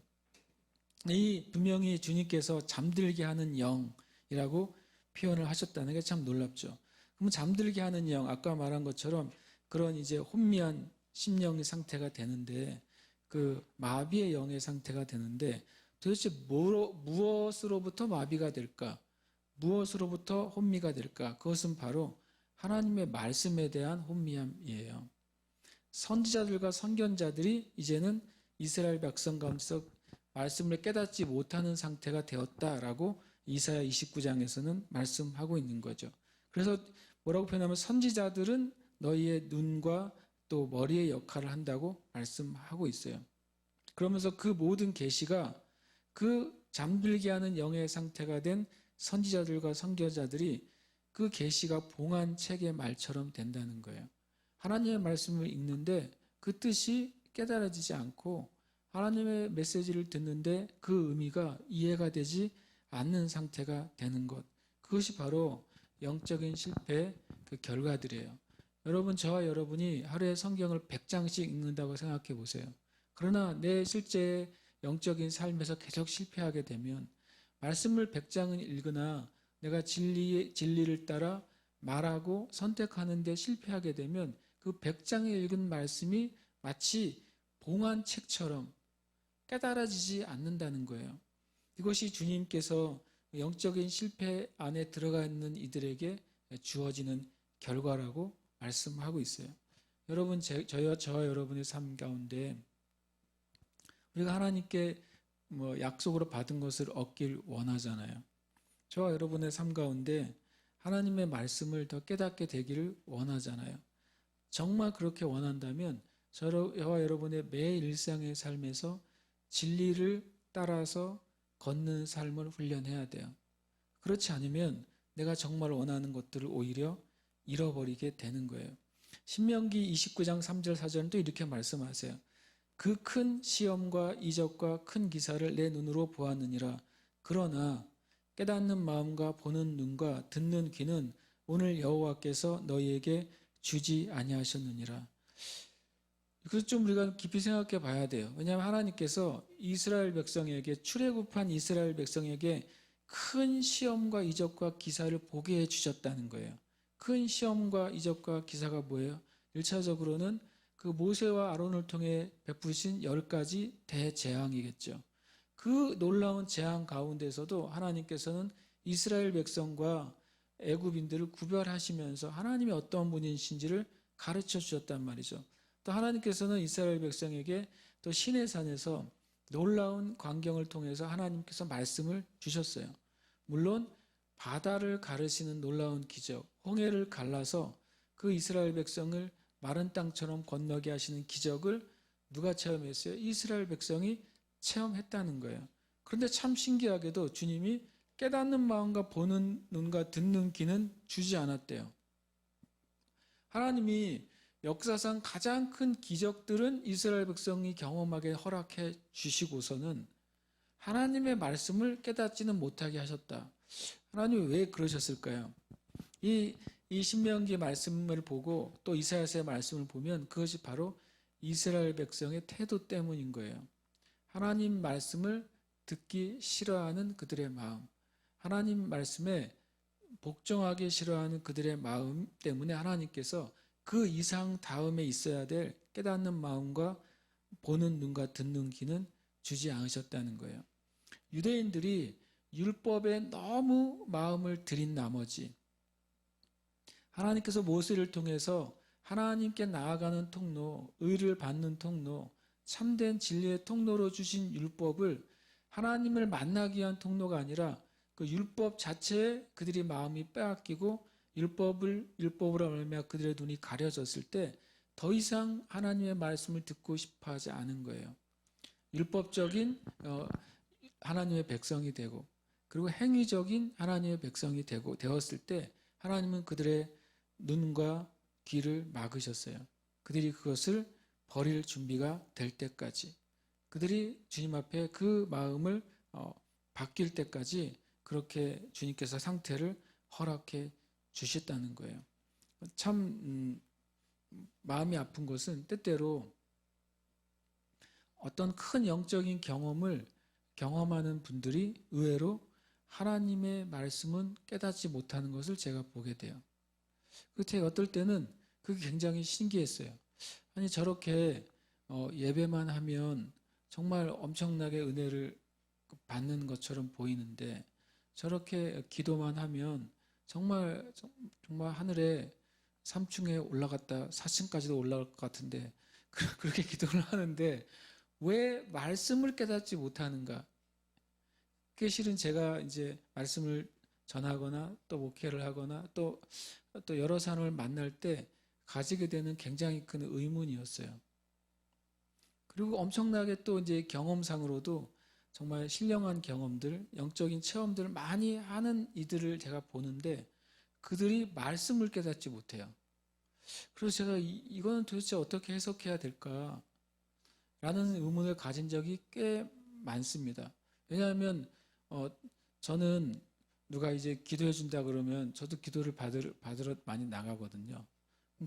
이 분명히 주님께서 잠들게 하는 영이라고 표현을 하셨다는 게 참 놀랍죠. 그럼 잠들게 하는 영, 아까 말한 것처럼 그런 이제 혼미한 심령의 상태가 되는데, 그 마비의 영의 상태가 되는데 도대체 무엇으로부터 마비가 될까? 무엇으로부터 혼미가 될까? 그것은 바로 하나님의 말씀에 대한 혼미함이에요. 선지자들과 선견자들이 이제는 이스라엘 백성 가운데서 말씀을 깨닫지 못하는 상태가 되었다라고 이사야 29장에서는 말씀하고 있는 거죠. 그래서 뭐라고 표현하면 선지자들은 너희의 눈과 또 머리의 역할을 한다고 말씀하고 있어요. 그러면서 그 모든 계시가 그 잠들게 하는 영의 상태가 된 선지자들과 선교자들이 그 계시가 봉한 책의 말처럼 된다는 거예요. 하나님의 말씀을 읽는데 그 뜻이 깨달아지지 않고 하나님의 메시지를 듣는데 그 의미가 이해가 되지 않는 상태가 되는 것. 그것이 바로 영적인 실패의 그 결과들이에요. 여러분, 저와 여러분이 하루에 성경을 100장씩 읽는다고 생각해 보세요. 그러나 내 실제 영적인 삶에서 계속 실패하게 되면 말씀을 100장은 읽으나 내가 진리를 따라 말하고 선택하는 데 실패하게 되면 그 100장에 읽은 말씀이 마치 봉한 책처럼 깨달아지지 않는다는 거예요. 이것이 주님께서 영적인 실패 안에 들어가 있는 이들에게 주어지는 결과라고 말씀하고 있어요. 여러분, 저와 여러분의 삶 가운데 우리가 하나님께 약속으로 받은 것을 얻길 원하잖아요. 저와 여러분의 삶 가운데 하나님의 말씀을 더 깨닫게 되기를 원하잖아요. 정말 그렇게 원한다면 저와 여러분의 매 일상의 삶에서 진리를 따라서 걷는 삶을 훈련해야 돼요. 그렇지 않으면 내가 정말 원하는 것들을 오히려 잃어버리게 되는 거예요. 신명기 29장 3절 4절은 또 이렇게 말씀하세요. 그 큰 시험과 이적과 큰 기사를 내 눈으로 보았느니라. 그러나 깨닫는 마음과 보는 눈과 듣는 귀는 오늘 여호와께서 너희에게 주지 아니하셨느니라. 그래서 좀 우리가 깊이 생각해 봐야 돼요. 왜냐하면 하나님께서 이스라엘 백성에게, 출애굽한 이스라엘 백성에게 큰 시험과 이적과 기사를 보게 해주셨다는 거예요. 큰 시험과 이적과 기사가 뭐예요? 1차적으로는 그 모세와 아론을 통해 베푸신 10가지 대재앙이겠죠. 그 놀라운 재앙 가운데서도 하나님께서는 이스라엘 백성과 애굽인들을 구별하시면서 하나님이 어떤 분이신지를 가르쳐 주셨단 말이죠. 또 하나님께서는 이스라엘 백성에게 또 시내산에서 놀라운 광경을 통해서 하나님께서 말씀을 주셨어요. 물론 바다를 가르시는 놀라운 기적, 홍해를 갈라서 그 이스라엘 백성을 마른 땅처럼 건너게 하시는 기적을 누가 체험했어요? 이스라엘 백성이 체험했다는 거예요. 그런데 참 신기하게도 주님이 깨닫는 마음과 보는 눈과 듣는 귀는 주지 않았대요. 하나님이 역사상 가장 큰 기적들은 이스라엘 백성이 경험하게 허락해 주시고서는 하나님의 말씀을 깨닫지는 못하게 하셨다. 하나님이 왜 그러셨을까요? 이 신명기 말씀을 보고 또 이사야서의 말씀을 보면 그것이 바로 이스라엘 백성의 태도 때문인 거예요. 하나님 말씀을 듣기 싫어하는 그들의 마음, 하나님 말씀에 복종하기 싫어하는 그들의 마음 때문에 하나님께서 그 이상 다음에 있어야 될 깨닫는 마음과 보는 눈과 듣는 귀는 주지 않으셨다는 거예요. 유대인들이 율법에 너무 마음을 들인 나머지 하나님께서 모세를 통해서 하나님께 나아가는 통로, 의를 받는 통로, 참된 진리의 통로로 주신 율법을 하나님을 만나기 위한 통로가 아니라 그 율법 자체에 그들이 마음이 빼앗기고 율법으로 말미암아 그들의 눈이 가려졌을 때 더 이상 하나님의 말씀을 듣고 싶어 하지 않은 거예요. 율법적인 하나님의 백성이 되고 그리고 행위적인 하나님의 백성이 되었을 때 하나님은 그들의 눈과 귀를 막으셨어요. 그들이 그것을 버릴 준비가 될 때까지 그들이 주님 앞에 그 마음을 바뀔 때까지 그렇게 주님께서 상태를 허락해 주셨다는 거예요. 참 마음이 아픈 것은 때때로 어떤 큰 영적인 경험을 경험하는 분들이 의외로 하나님의 말씀은 깨닫지 못하는 것을 제가 보게 돼요. 제가 어떨 때는 그게 굉장히 신기했어요. 아니 저렇게 예배만 하면 정말 엄청나게 은혜를 받는 것처럼 보이는데 저렇게 기도만 하면 정말 하늘에 3층에 올라갔다 4층까지도 올라갈 것 같은데 그렇게 기도를 하는데 왜 말씀을 깨닫지 못하는가? 그게 실은 제가 이제 말씀을 전하거나 또 목회를 하거나 또 여러 사람을 만날 때 가지게 되는 굉장히 큰 의문이었어요. 그리고 엄청나게 또 이제 경험상으로도 정말 신령한 경험들, 영적인 체험들을 많이 하는 이들을 제가 보는데 그들이 말씀을 깨닫지 못해요. 그래서 제가 이거는 도대체 어떻게 해석해야 될까? 라는 의문을 가진 적이 꽤 많습니다. 왜냐하면 저는 누가 이제 기도해 준다 그러면 저도 기도를 받으러 많이 나가거든요.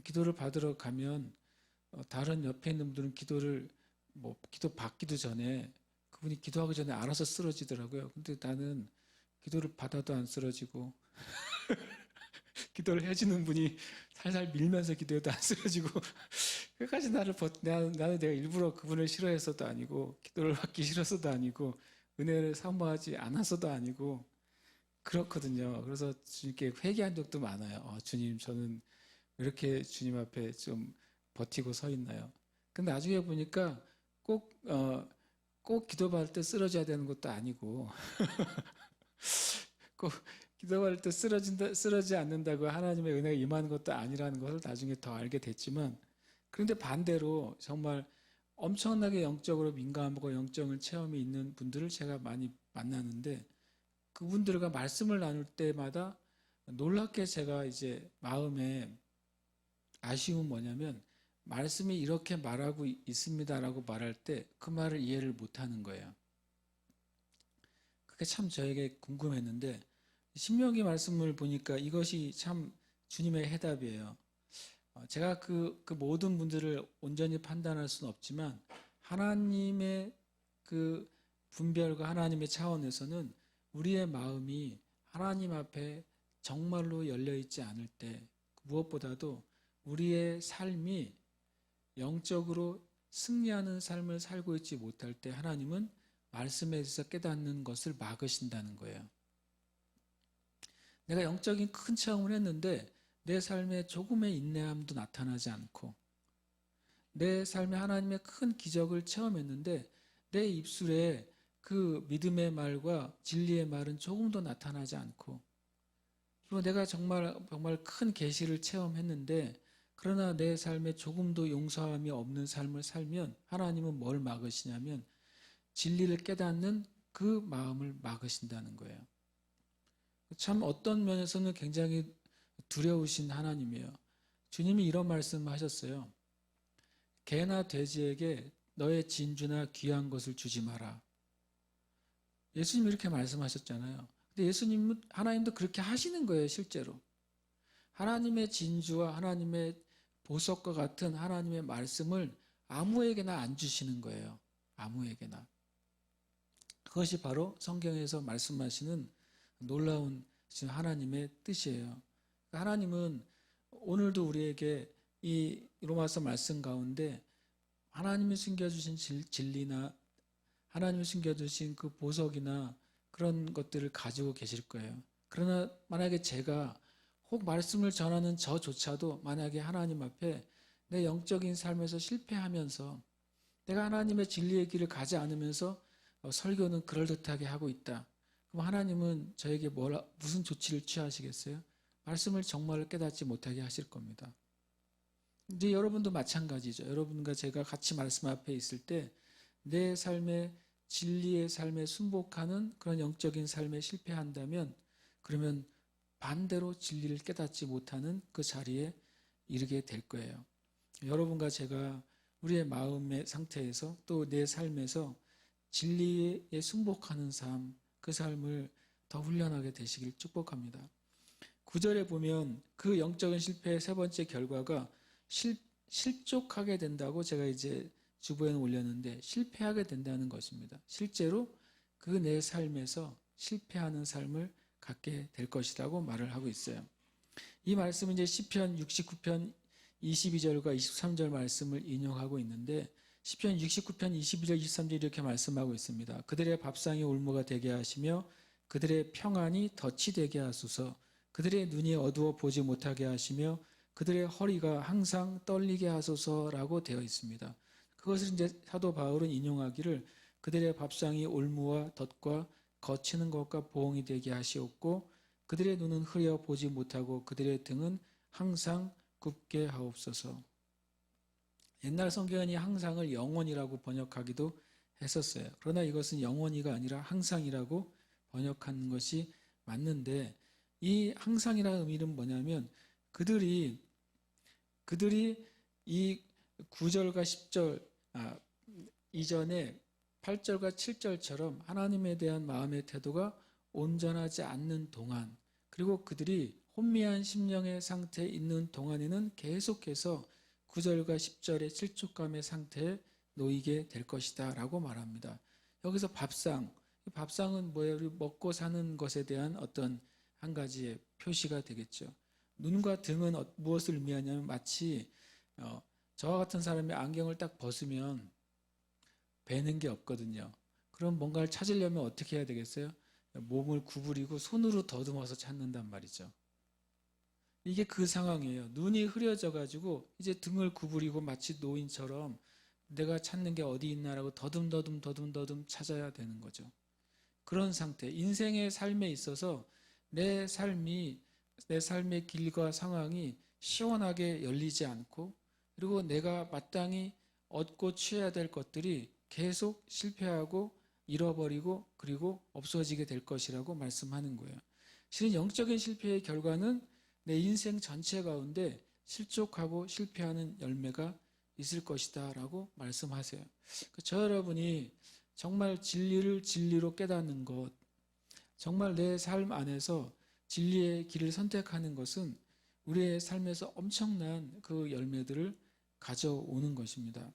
기도를 받으러 가면 다른 옆에 있는 분들은 기도 받기도 전에 그분이 기도하기 전에 알아서 쓰러지더라고요. 근데 나는 기도를 받아도 안 쓰러지고 기도를 해주는 분이 살살 밀면서 기도해도 안 쓰러지고 끝까지 나는 내가 일부러 그분을 싫어해서도 아니고 기도를 받기 싫어서도 아니고 은혜를 사모하지 않아서도 아니고 그렇거든요. 그래서 주님께 회개한 적도 많아요. 주님 저는 왜 이렇게 주님 앞에 좀 버티고 서 있나요? 근데 나중에 보니까 꼭 기도받을 때 쓰러져야 되는 것도 아니고 꼭 기도할 때 쓰러지지 않는다고 하나님의 은혜가 임하는 것도 아니라는 것을 나중에 더 알게 됐지만 그런데 반대로 정말 엄청나게 영적으로 민감하고 영적인 체험이 있는 분들을 제가 많이 만나는데 그분들과 말씀을 나눌 때마다 놀랍게 제가 이제 마음에 아쉬움은 뭐냐면 말씀이 이렇게 말하고 있습니다라고 말할 때 그 말을 이해를 못하는 거예요. 그게 참 저에게 궁금했는데 신명기 말씀을 보니까 이것이 참 주님의 해답이에요. 제가 그 모든 분들을 온전히 판단할 수는 없지만 하나님의 그 분별과 하나님의 차원에서는 우리의 마음이 하나님 앞에 정말로 열려있지 않을 때 무엇보다도 우리의 삶이 영적으로 승리하는 삶을 살고 있지 못할 때 하나님은 말씀에 대해서 깨닫는 것을 막으신다는 거예요. 내가 영적인 큰 체험을 했는데 내 삶에 조금의 인내함도 나타나지 않고 내 삶에 하나님의 큰 기적을 체험했는데 내 입술에 그 믿음의 말과 진리의 말은 조금도 나타나지 않고 그리고 내가 정말 큰 계시를 체험했는데 그러나 내 삶에 조금도 용서함이 없는 삶을 살면 하나님은 뭘 막으시냐면 진리를 깨닫는 그 마음을 막으신다는 거예요. 참 어떤 면에서는 굉장히 두려우신 하나님이에요. 주님이 이런 말씀을 하셨어요. 개나 돼지에게 너의 진주나 귀한 것을 주지 마라. 예수님이 이렇게 말씀하셨잖아요. 근데 예수님은, 하나님도 그렇게 하시는 거예요, 실제로. 하나님의 진주와 하나님의 보석과 같은 하나님의 말씀을 아무에게나 안 주시는 거예요. 아무에게나. 그것이 바로 성경에서 말씀하시는 놀라운 하나님의 뜻이에요. 하나님은 오늘도 우리에게 이 로마서 말씀 가운데 하나님이 숨겨주신 진리나 하나님이 숨겨주신 그 보석이나 그런 것들을 가지고 계실 거예요. 그러나 만약에 제가 혹 말씀을 전하는 저조차도 만약에 하나님 앞에 내 영적인 삶에서 실패하면서 내가 하나님의 진리의 길을 가지 않으면서 설교는 그럴듯하게 하고 있다. 그럼 하나님은 저에게 무슨 조치를 취하시겠어요? 말씀을 정말 깨닫지 못하게 하실 겁니다. 이제 여러분도 마찬가지죠. 여러분과 제가 같이 말씀 앞에 있을 때 내 삶의 진리의 삶에 순복하는 그런 영적인 삶에 실패한다면 그러면 반대로 진리를 깨닫지 못하는 그 자리에 이르게 될 거예요. 여러분과 제가 우리의 마음의 상태에서 또 내 삶에서 진리에 순복하는 삶, 그 삶을 더 훈련하게 되시길 축복합니다. 9절에 보면 그 영적인 실패의 세 번째 결과가 실족하게 된다고 제가 이제 주보에는 올렸는데 실패하게 된다는 것입니다. 실제로 그 내 삶에서 실패하는 삶을 갖게 될 것이라고 말을 하고 있어요. 이 말씀은 이제 시편 69편 22절과 23절 말씀을 인용하고 있는데 시편 69편 22절 23절 이렇게 말씀하고 있습니다. 그들의 밥상이 올무가 되게 하시며 그들의 평안이 덫이 되게 하소서. 그들의 눈이 어두워 보지 못하게 하시며 그들의 허리가 항상 떨리게 하소서라고 되어 있습니다. 그것을 이제 사도 바울은 인용하기를 그들의 밥상이 올무와 덫과 거치는 것과 보응이 되게 하시옵고 그들의 눈은 흐려 보지 못하고 그들의 등은 항상 굽게 하옵소서. 옛날 성경은 이 항상을 영원이라고 번역하기도 했었어요. 그러나 이것은 영원이가 아니라 항상이라고 번역하는 것이 맞는데 이 항상이라는 의미는 뭐냐면 그들이 이 9절과 10절 이전에 8절과 7절처럼 하나님에 대한 마음의 태도가 온전하지 않는 동안 그리고 그들이 혼미한 심령의 상태에 있는 동안에는 계속해서 9절과 10절의 실족감의 상태에 놓이게 될 것이다 라고 말합니다. 여기서 밥상은 뭐예요? 우리 먹고 사는 것에 대한 어떤 한 가지의 표시가 되겠죠. 눈과 등은 무엇을 의미하냐면 마치 저와 같은 사람이 안경을 딱 벗으면 뵈는 게 없거든요. 그럼 뭔가를 찾으려면 어떻게 해야 되겠어요? 몸을 구부리고 손으로 더듬어서 찾는단 말이죠. 이게 그 상황이에요. 눈이 흐려져 가지고 이제 등을 구부리고 마치 노인처럼 내가 찾는 게 어디 있나라고 더듬 찾아야 되는 거죠. 그런 상태, 인생의 삶에 있어서 내 삶의 길과 상황이 시원하게 열리지 않고 그리고 내가 마땅히 얻고 취해야 될 것들이 계속 실패하고 잃어버리고 그리고 없어지게 될 것이라고 말씀하는 거예요. 실은 영적인 실패의 결과는 내 인생 전체 가운데 실족하고 실패하는 열매가 있을 것이다 라고 말씀하세요. 저 여러분이 정말 진리를 진리로 깨닫는 것, 정말 내 삶 안에서 진리의 길을 선택하는 것은 우리의 삶에서 엄청난 그 열매들을 가져오는 것입니다.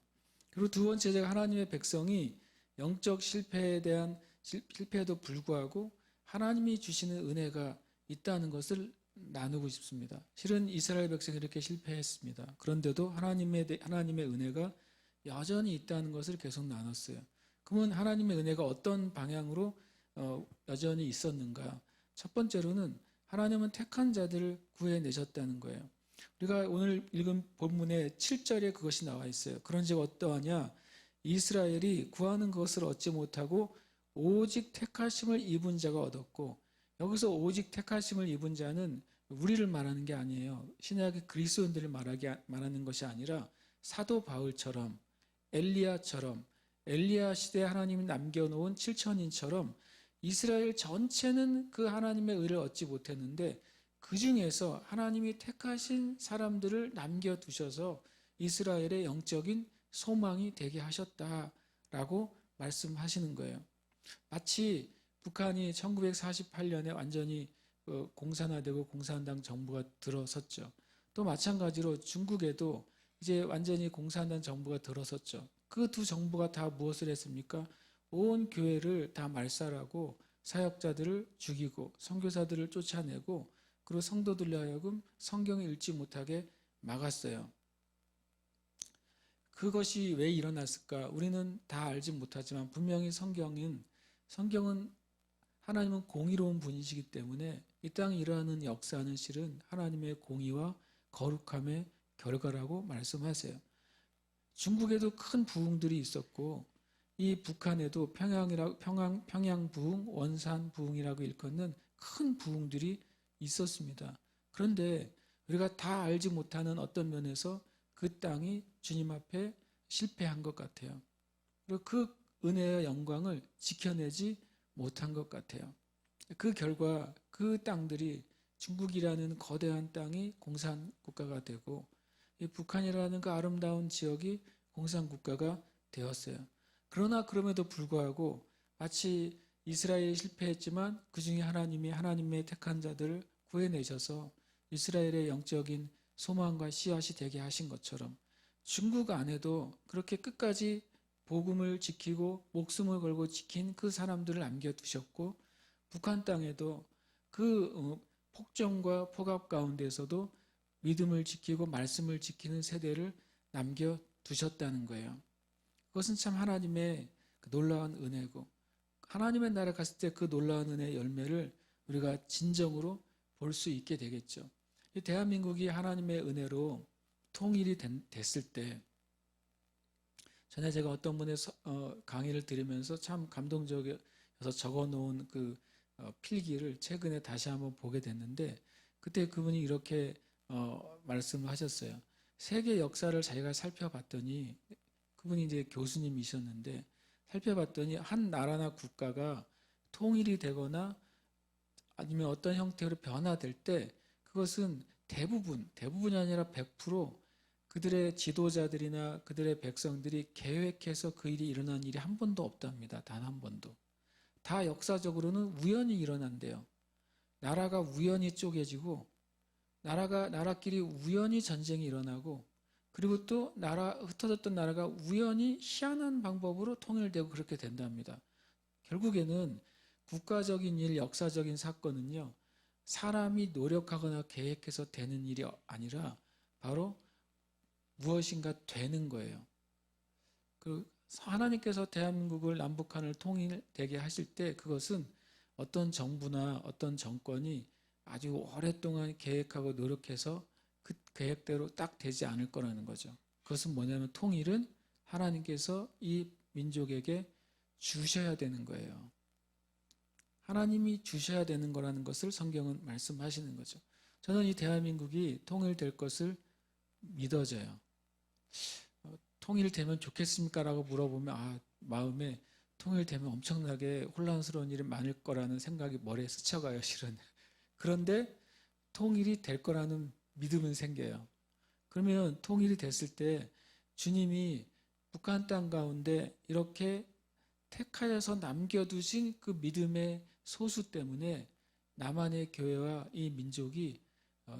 그리고 두 번째가 하나님의 백성이 영적 실패에 대한 실패에도 불구하고 하나님이 주시는 은혜가 있다는 것을 나누고 싶습니다. 실은 이스라엘 백성이 이렇게 실패했습니다. 그런데도 하나님의 은혜가 여전히 있다는 것을 계속 나눴어요. 그러면 하나님의 은혜가 어떤 방향으로 여전히 있었는가? 첫 번째로는 하나님은 택한 자들을 구해내셨다는 거예요. 우리가 오늘 읽은 본문의 7절에 그것이 나와 있어요. 그런즉 어떠하냐? 이스라엘이 구하는 것을 얻지 못하고 오직 택하심을 입은 자가 얻었고 여기서 오직 택하심을 입은 자는 우리를 말하는 게 아니에요. 신약의 그리스도인들을 말하는 것이 아니라 사도 바울처럼 엘리야처럼 엘리야 시대에 하나님이 남겨놓은 7천인처럼 이스라엘 전체는 그 하나님의 의를 얻지 못했는데 그 중에서 하나님이 택하신 사람들을 남겨두셔서 이스라엘의 영적인 소망이 되게 하셨다라고 말씀하시는 거예요. 마치 북한이 1948년에 완전히 공산화되고 공산당 정부가 들어섰죠. 또 마찬가지로 중국에도 이제 완전히 공산당 정부가 들어섰죠. 그 두 정부가 다 무엇을 했습니까? 온 교회를 다 말살하고 사역자들을 죽이고 선교사들을 쫓아내고 그리고 성도들로 하여금 성경을 읽지 못하게 막았어요. 그것이 왜 일어났을까? 우리는 다 알지 못하지만 분명히 성경은 하나님은 공의로운 분이시기 때문에 이 땅에 일어나는 역사는 실은 하나님의 공의와 거룩함의 결과라고 말씀하세요. 중국에도 큰 부흥들이 있었고 이 북한에도 평양 부흥, 원산 부흥이라고 일컫는 큰 부흥들이 있었습니다. 그런데 우리가 다 알지 못하는 어떤 면에서 그 땅이 주님 앞에 실패한 것 같아요. 그리고 그 은혜의 영광을 지켜내지 못한 것 같아요. 그 결과 그 땅들이 중국이라는 거대한 땅이 공산국가가 되고 이 북한이라는 그 아름다운 지역이 공산국가가 되었어요. 그러나 그럼에도 불구하고 마치 이스라엘이 실패했지만 그 중에 하나님이 하나님의 택한 자들을 구해내셔서 이스라엘의 영적인 소망과 씨앗이 되게 하신 것처럼 중국 안에도 그렇게 끝까지 복음을 지키고 목숨을 걸고 지킨 그 사람들을 남겨두셨고 북한 땅에도 그 폭정과 폭압 가운데서도 믿음을 지키고 말씀을 지키는 세대를 남겨두셨다는 거예요. 그것은 참 하나님의 놀라운 은혜고 하나님의 나라에 갔을 때 그 놀라운 은혜의 열매를 우리가 진정으로 볼 수 있게 되겠죠. 이 대한민국이 하나님의 은혜로 통일이 됐을 때 전에 제가 어떤 분의 강의를 들으면서 참 감동적이어서 적어놓은 그 필기를 최근에 다시 한번 보게 됐는데 그때 그분이 이렇게 말씀을 하셨어요. 세계 역사를 자기가 살펴봤더니 그분이 이제 교수님이셨는데 살펴봤더니 한 나라나 국가가 통일이 되거나 아니면 어떤 형태로 변화될 때 그것은 대부분이 아니라 100% 그들의 지도자들이나 그들의 백성들이 계획해서 그 일이 일어난 일이 한 번도 없답니다. 단 한 번도. 다 역사적으로는 우연히 일어난대요. 나라가 우연히 쪼개지고 나라끼리 우연히 전쟁이 일어나고 그리고 또 흩어졌던 나라가 우연히 희한한 방법으로 통일되고 그렇게 된답니다. 결국에는 국가적인 일, 역사적인 사건은요, 사람이 노력하거나 계획해서 되는 일이 아니라 바로 무엇인가 되는 거예요. 하나님께서 대한민국을 남북한을 통일되게 하실 때 그것은 어떤 정부나 어떤 정권이 아주 오랫동안 계획하고 노력해서 그 계획대로 딱 되지 않을 거라는 거죠. 그것은 뭐냐면 통일은 하나님께서 이 민족에게 주셔야 되는 거예요. 하나님이 주셔야 되는 거라는 것을 성경은 말씀하시는 거죠. 저는 이 대한민국이 통일될 것을 믿어져요. 통일되면 좋겠습니까? 라고 물어보면 마음에 통일되면 엄청나게 혼란스러운 일이 많을 거라는 생각이 머리에 스쳐가요, 실은. 그런데 통일이 될 거라는 믿음은 생겨요. 그러면 통일이 됐을 때 주님이 북한 땅 가운데 이렇게 택하여서 남겨두신 그 믿음의 소수 때문에 남한의 교회와 이 민족이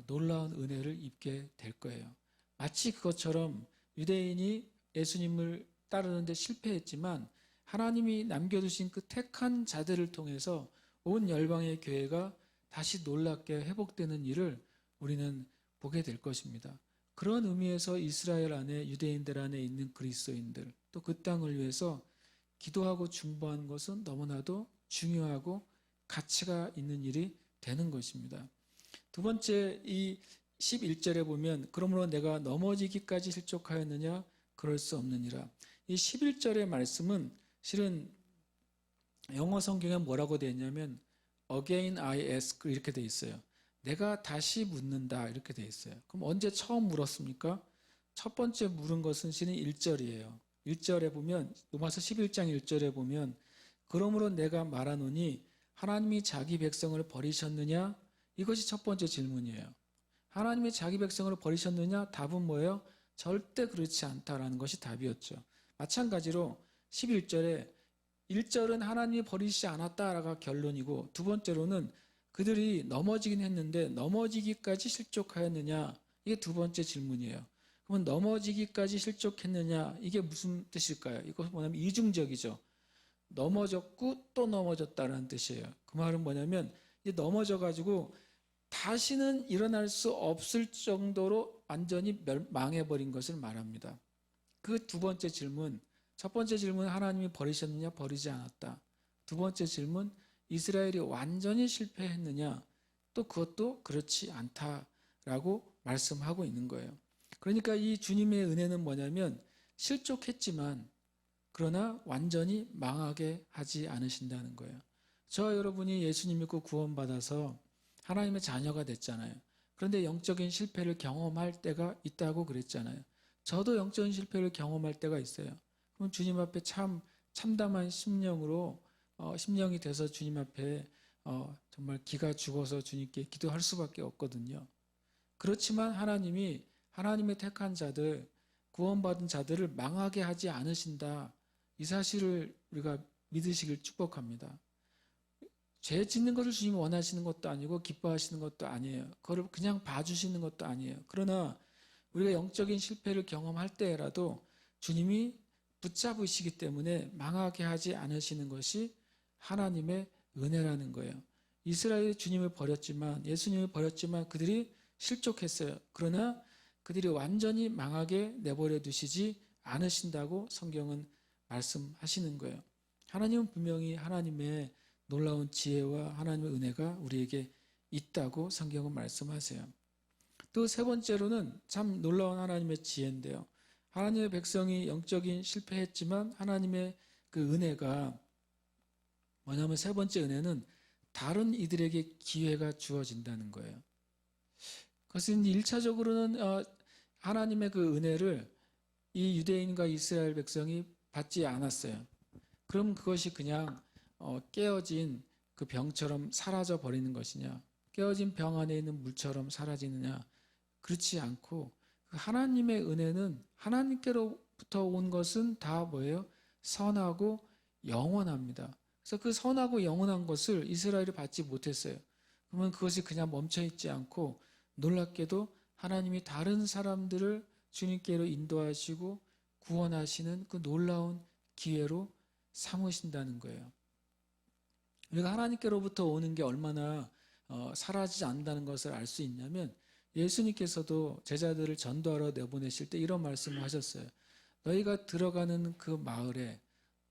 놀라운 은혜를 입게 될 거예요. 마치 그것처럼 유대인이 예수님을 따르는데 실패했지만 하나님이 남겨두신 그 택한 자들을 통해서 온 열방의 교회가 다시 놀랍게 회복되는 일을 우리는 보게 될 것입니다. 그런 의미에서 이스라엘 안에 유대인들 안에 있는 그리스도인들 또 그 땅을 위해서 기도하고 중보하는 것은 너무나도 중요하고 가치가 있는 일이 되는 것입니다. 두 번째 이 11절에 보면 그러므로 내가 넘어지기까지 실족하였느냐 그럴 수 없느니라. 이 11절의 말씀은 실은 영어 성경에 뭐라고 되어 있냐면 Again I ask 이렇게 되어 있어요. 내가 다시 묻는다 이렇게 되어 있어요. 그럼 언제 처음 물었습니까? 첫 번째 물은 것은 실은 1절이에요. 1절에 보면, 로마서 11장 1절에 보면, 그러므로 내가 말하노니 하나님이 자기 백성을 버리셨느냐? 이것이 첫 번째 질문이에요. 하나님이 자기 백성을 버리셨느냐? 답은 뭐예요? 절대 그렇지 않다라는 것이 답이었죠. 마찬가지로 11절에 1절은 하나님이 버리시지 않았다가 결론이고, 두 번째로는 그들이 넘어지긴 했는데 넘어지기까지 실족하였느냐? 이게 두 번째 질문이에요. 그러면 넘어지기까지 실족했느냐? 이게 무슨 뜻일까요? 이것은 뭐냐면 이중적이죠. 넘어졌고 또 넘어졌다는 뜻이에요. 그 말은 뭐냐면 이제 넘어져가지고 다시는 일어날 수 없을 정도로 완전히 망해버린 것을 말합니다. 그 두 번째 질문, 첫 번째 질문 하나님이 버리셨느냐? 버리지 않았다. 두 번째 질문, 이스라엘이 완전히 실패했느냐? 또 그것도 그렇지 않다라고 말씀하고 있는 거예요. 그러니까 이 주님의 은혜는 뭐냐면 실족했지만 그러나 완전히 망하게 하지 않으신다는 거예요. 저와 여러분이 예수님 믿고 구원받아서 하나님의 자녀가 됐잖아요. 그런데 영적인 실패를 경험할 때가 있다고 그랬잖아요. 저도 영적인 실패를 경험할 때가 있어요. 그럼 주님 앞에 참담한 심령으로 심령이 돼서 주님 앞에 정말 기가 죽어서 주님께 기도할 수밖에 없거든요. 그렇지만 하나님이 하나님의 택한 자들, 구원받은 자들을 망하게 하지 않으신다. 이 사실을 우리가 믿으시길 축복합니다. 죄 짓는 것을 주님이 원하시는 것도 아니고 기뻐하시는 것도 아니에요. 그걸 그냥 봐주시는 것도 아니에요. 그러나 우리가 영적인 실패를 경험할 때라도 주님이 붙잡으시기 때문에 망하게 하지 않으시는 것이 하나님의 은혜라는 거예요. 이스라엘이 주님을 버렸지만, 예수님을 버렸지만 그들이 실족했어요. 그러나 그들이 완전히 망하게 내버려 두시지 않으신다고 성경은 말씀하시는 거예요. 하나님은 분명히 하나님의 놀라운 지혜와 하나님의 은혜가 우리에게 있다고 성경은 말씀하세요. 또 세 번째로는 참 놀라운 하나님의 지혜인데요. 하나님의 백성이 영적인 실패했지만 하나님의 그 은혜가 뭐냐면 세 번째 은혜는 다른 이들에게 기회가 주어진다는 거예요. 그것은 1차적으로는 하나님의 그 은혜를 이 유대인과 이스라엘 백성이 받지 않았어요. 그럼 그것이 그냥 깨어진 그 병처럼 사라져 버리는 것이냐? 깨어진 병 안에 있는 물처럼 사라지느냐? 그렇지 않고 하나님의 은혜는 하나님께로부터 온 것은 다 뭐예요? 선하고 영원합니다. 그래서 그 선하고 영원한 것을 이스라엘이 받지 못했어요. 그러면 그것이 그냥 멈춰있지 않고 놀랍게도 하나님이 다른 사람들을 주님께로 인도하시고 구원하시는 그 놀라운 기회로 삼으신다는 거예요. 우리가 하나님께로부터 오는 게 얼마나 사라지지 않는다는 것을 알 수 있냐면 예수님께서도 제자들을 전도하러 내보내실 때 이런 말씀을 하셨어요. 너희가 들어가는 그 마을에,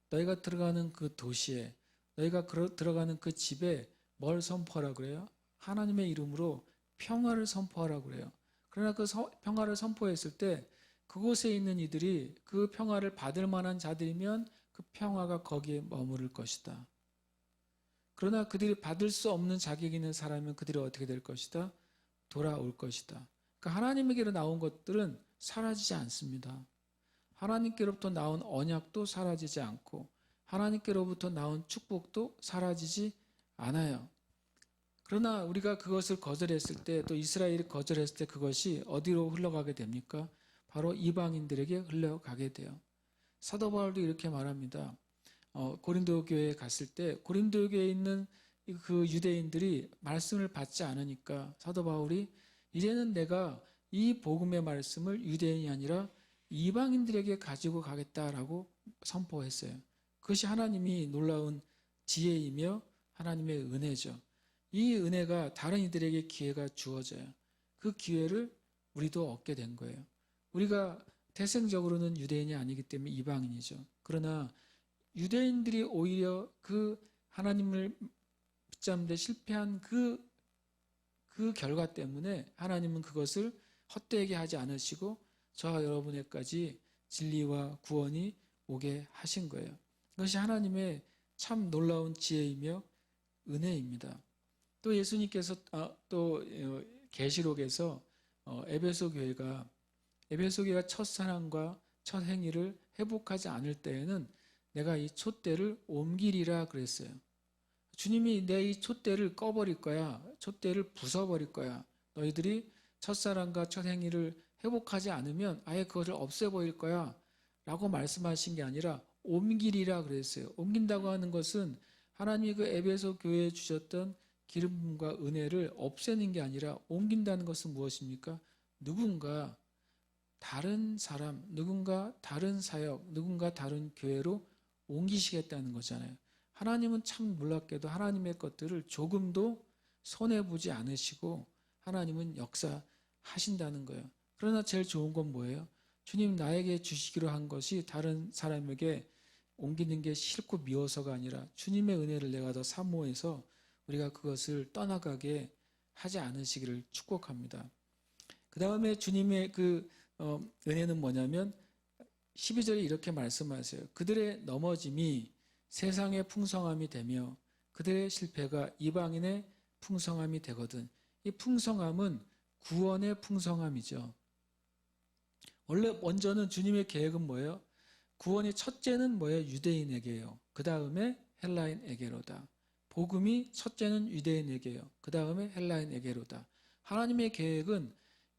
너희가 들어가는 그 도시에, 너희가 들어가는 그 집에 뭘 선포하라 그래요? 하나님의 이름으로 평화를 선포하라 그래요. 그러나 그 평화를 선포했을 때 그곳에 있는 이들이 그 평화를 받을 만한 자들이면 그 평화가 거기에 머무를 것이다. 그러나 그들이 받을 수 없는 자격이 있는 사람이면 그들이 어떻게 될 것이다? 돌아올 것이다. 그러니까 하나님에게로 나온 것들은 사라지지 않습니다. 하나님께로부터 나온 언약도 사라지지 않고 하나님께로부터 나온 축복도 사라지지 않아요. 그러나 우리가 그것을 거절했을 때, 또 이스라엘이 거절했을 때 그것이 어디로 흘러가게 됩니까? 바로 이방인들에게 흘러가게 돼요. 사도 바울도 이렇게 말합니다. 고린도 교회에 갔을 때 고린도 교회에 있는 그 유대인들이 말씀을 받지 않으니까 사도 바울이 이제는 내가 이 복음의 말씀을 유대인이 아니라 이방인들에게 가지고 가겠다라고 선포했어요. 그것이 하나님이 놀라운 지혜이며 하나님의 은혜죠. 이 은혜가 다른 이들에게 기회가 주어져요. 그 기회를 우리도 얻게 된 거예요. 우리가 태생적으로는 유대인이 아니기 때문에 이방인이죠. 그러나 유대인들이 오히려 그 하나님을 붙잡는 데 실패한 그 결과 때문에 하나님은 그것을 헛되게 하지 않으시고 저와 여러분에게까지 진리와 구원이 오게 하신 거예요. 그것이 하나님의 참 놀라운 지혜이며 은혜입니다. 또 예수님께서 또 계시록에서 에베소 교회가 첫사랑과 첫 행위를 회복하지 않을 때에는 내가 이 촛대를 옮기리라 그랬어요. 주님이 내 이 촛대를 꺼버릴 거야. 촛대를 부숴버릴 거야. 너희들이 첫사랑과 첫 행위를 회복하지 않으면 아예 그것을 없애버릴 거야. 라고 말씀하신 게 아니라 옮기리라 그랬어요. 옮긴다고 하는 것은 하나님이 그 에베소 교회에 주셨던 기름과 은혜를 없애는 게 아니라 옮긴다는 것은 무엇입니까? 누군가 다른 사람, 누군가 다른 사역, 누군가 다른 교회로 옮기시겠다는 거잖아요. 하나님은 참 놀랍게도 하나님의 것들을 조금도 손해보지 않으시고 하나님은 역사하신다는 거예요. 그러나 제일 좋은 건 뭐예요? 주님 나에게 주시기로 한 것이 다른 사람에게 옮기는 게 싫고 미워서가 아니라 주님의 은혜를 내가 더 사모해서 우리가 그것을 떠나가게 하지 않으시기를 축복합니다. 그 다음에 주님의 은혜는 뭐냐면 12절에 이렇게 말씀하세요. 그들의 넘어짐이 세상의 풍성함이 되며 그들의 실패가 이방인의 풍성함이 되거든. 이 풍성함은 구원의 풍성함이죠. 원래 먼저는 주님의 계획은 뭐예요? 구원의 첫째는 뭐예요? 유대인에게요. 그 다음에 헬라인에게로다. 복음이 첫째는 유대인에게요. 그 다음에 헬라인에게로다. 하나님의 계획은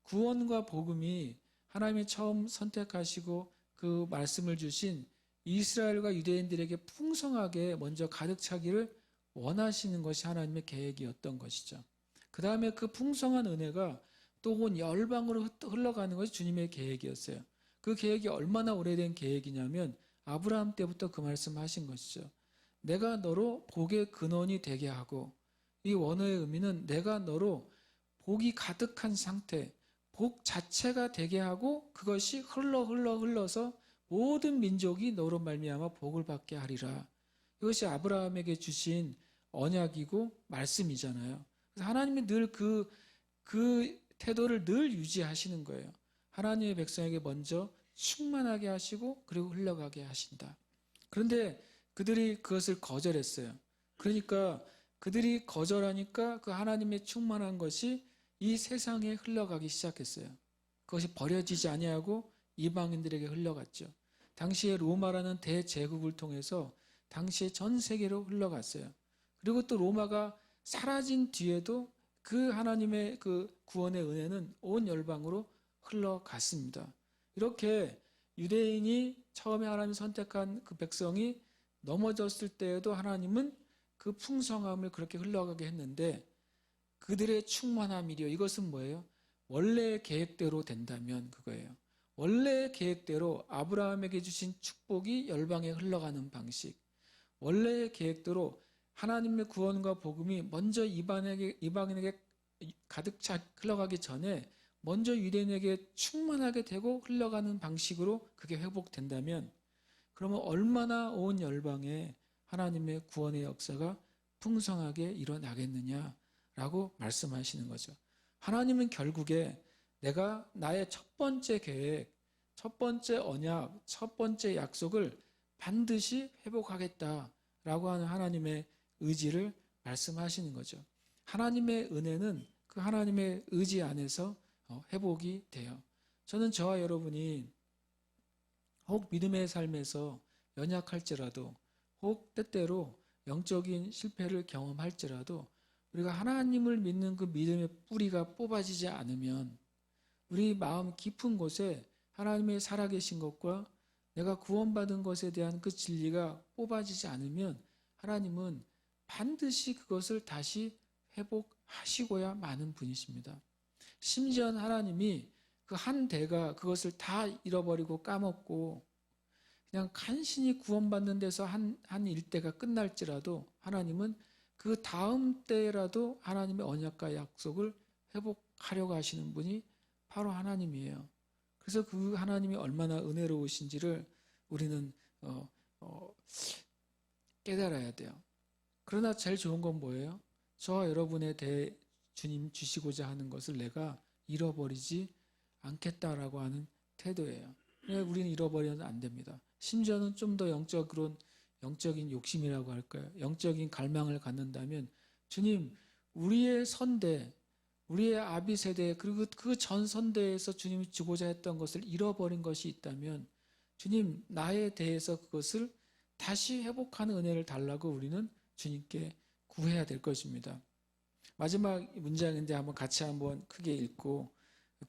구원과 복음이 하나님이 처음 선택하시고 그 말씀을 주신 이스라엘과 유대인들에게 풍성하게 먼저 가득 차기를 원하시는 것이 하나님의 계획이었던 것이죠. 그 다음에 그 풍성한 은혜가 또 온 열방으로 흘러가는 것이 주님의 계획이었어요. 그 계획이 얼마나 오래된 계획이냐면 아브라함 때부터 그 말씀하신 것이죠. 내가 너로 복의 근원이 되게 하고, 이 원어의 의미는 내가 너로 복이 가득한 상태, 복 자체가 되게 하고 그것이 흘러서 모든 민족이 너로 말미암아 복을 받게 하리라. 이것이 아브라함에게 주신 언약이고 말씀이잖아요. 그래서 하나님이 늘 그 태도를 늘 유지하시는 거예요. 하나님의 백성에게 먼저 충만하게 하시고 그리고 흘러가게 하신다. 그런데 그들이 그것을 거절했어요. 그러니까 그들이 거절하니까 그 하나님의 충만한 것이 이 세상에 흘러가기 시작했어요. 그것이 버려지지 아니하고 이방인들에게 흘러갔죠. 당시에 로마라는 대제국을 통해서 당시에 전 세계로 흘러갔어요. 그리고 또 로마가 사라진 뒤에도 그 하나님의 그 구원의 은혜는 온 열방으로 흘러갔습니다. 이렇게 유대인이 처음에 하나님 선택한 그 백성이 넘어졌을 때에도 하나님은 그 풍성함을 그렇게 흘러가게 했는데 그들의 충만함이려 이것은 뭐예요? 원래의 계획대로 된다면 그거예요. 원래의 계획대로 아브라함에게 주신 축복이 열방에 흘러가는 방식, 원래의 계획대로 하나님의 구원과 복음이 먼저 이방인에게 가득 차 흘러가기 전에 먼저 유대인에게 충만하게 되고 흘러가는 방식으로 그게 회복된다면 그러면 얼마나 온 열방에 하나님의 구원의 역사가 풍성하게 일어나겠느냐라고 말씀하시는 거죠. 하나님은 결국에 내가 나의 첫 번째 계획, 첫 번째 언약, 첫 번째 약속을 반드시 회복하겠다라고 하는 하나님의 의지를 말씀하시는 거죠. 하나님의 은혜는 그 하나님의 의지 안에서 회복이 돼요. 저는 저와 여러분이 혹 믿음의 삶에서 연약할지라도 혹 때때로 영적인 실패를 경험할지라도 우리가 하나님을 믿는 그 믿음의 뿌리가 뽑아지지 않으면 우리 마음 깊은 곳에 하나님의 살아계신 것과 내가 구원받은 것에 대한 그 진리가 뽑아지지 않으면 하나님은 반드시 그것을 다시 회복하시고야 마는 분이십니다. 심지어 하나님이 그 한 대가 그것을 다 잃어버리고 까먹고 그냥 간신히 구원받는 데서 한 일대가 끝날지라도 하나님은 그 다음 때라도 하나님의 언약과 약속을 회복하려고 하시는 분이 바로 하나님이에요. 그래서 그 하나님이 얼마나 은혜로우신지를 우리는 깨달아야 돼요. 그러나 제일 좋은 건 뭐예요? 저와 여러분에 대해 주님 주시고자 하는 것을 내가 잃어버리지 않겠다라고 하는 태도예요. 우리는 잃어버려는 안 됩니다. 심지어는 좀 더 영적인 욕심이라고 할까요? 영적인 갈망을 갖는다면 주님, 우리의 선대, 우리의 아비 세대 그리고 그 전 선대에서 주님이 주고자 했던 것을 잃어버린 것이 있다면 주님, 나에 대해서 그것을 다시 회복하는 은혜를 달라고 우리는 주님께 구해야 될 것입니다. 마지막 문장인데 같이 한번 크게 읽고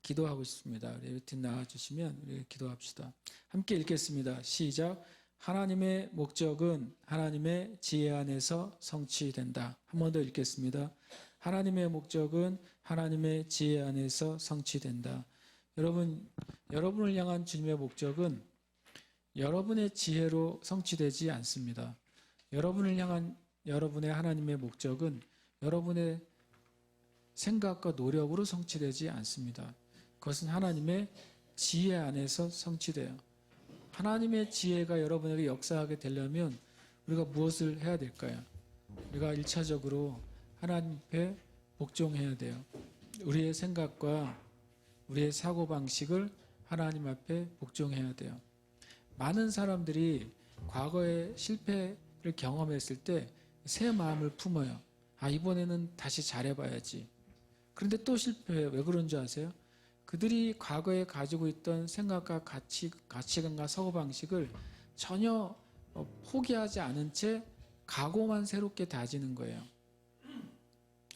기도하고 싶습니다. 우리 팀 나와주시면 우리 기도합시다. 함께 읽겠습니다. 시작. 하나님의 목적은 하나님의 지혜 안에서 성취된다. 한 번 더 읽겠습니다. 하나님의 목적은 하나님의 지혜 안에서 성취된다. 여러분을 향한 주님의 목적은 여러분의 지혜로 성취되지 않습니다. 여러분을 향한 여러분의 하나님의 목적은 여러분의 생각과 노력으로 성취되지 않습니다. 그것은 하나님의 지혜 안에서 성취돼요. 하나님의 지혜가 여러분에게 역사하게 되려면 우리가 무엇을 해야 될까요? 우리가 1차적으로 하나님 앞에 복종해야 돼요. 우리의 생각과 우리의 사고방식을 하나님 앞에 복종해야 돼요. 많은 사람들이 과거의 실패를 경험했을 때 새 마음을 품어요. 이번에는 다시 잘해봐야지. 그런데 또 실패해요. 왜 그런 줄 아세요? 그들이 과거에 가지고 있던 생각과 가치관과 사고방식을 전혀 포기하지 않은 채 각오만 새롭게 다지는 거예요.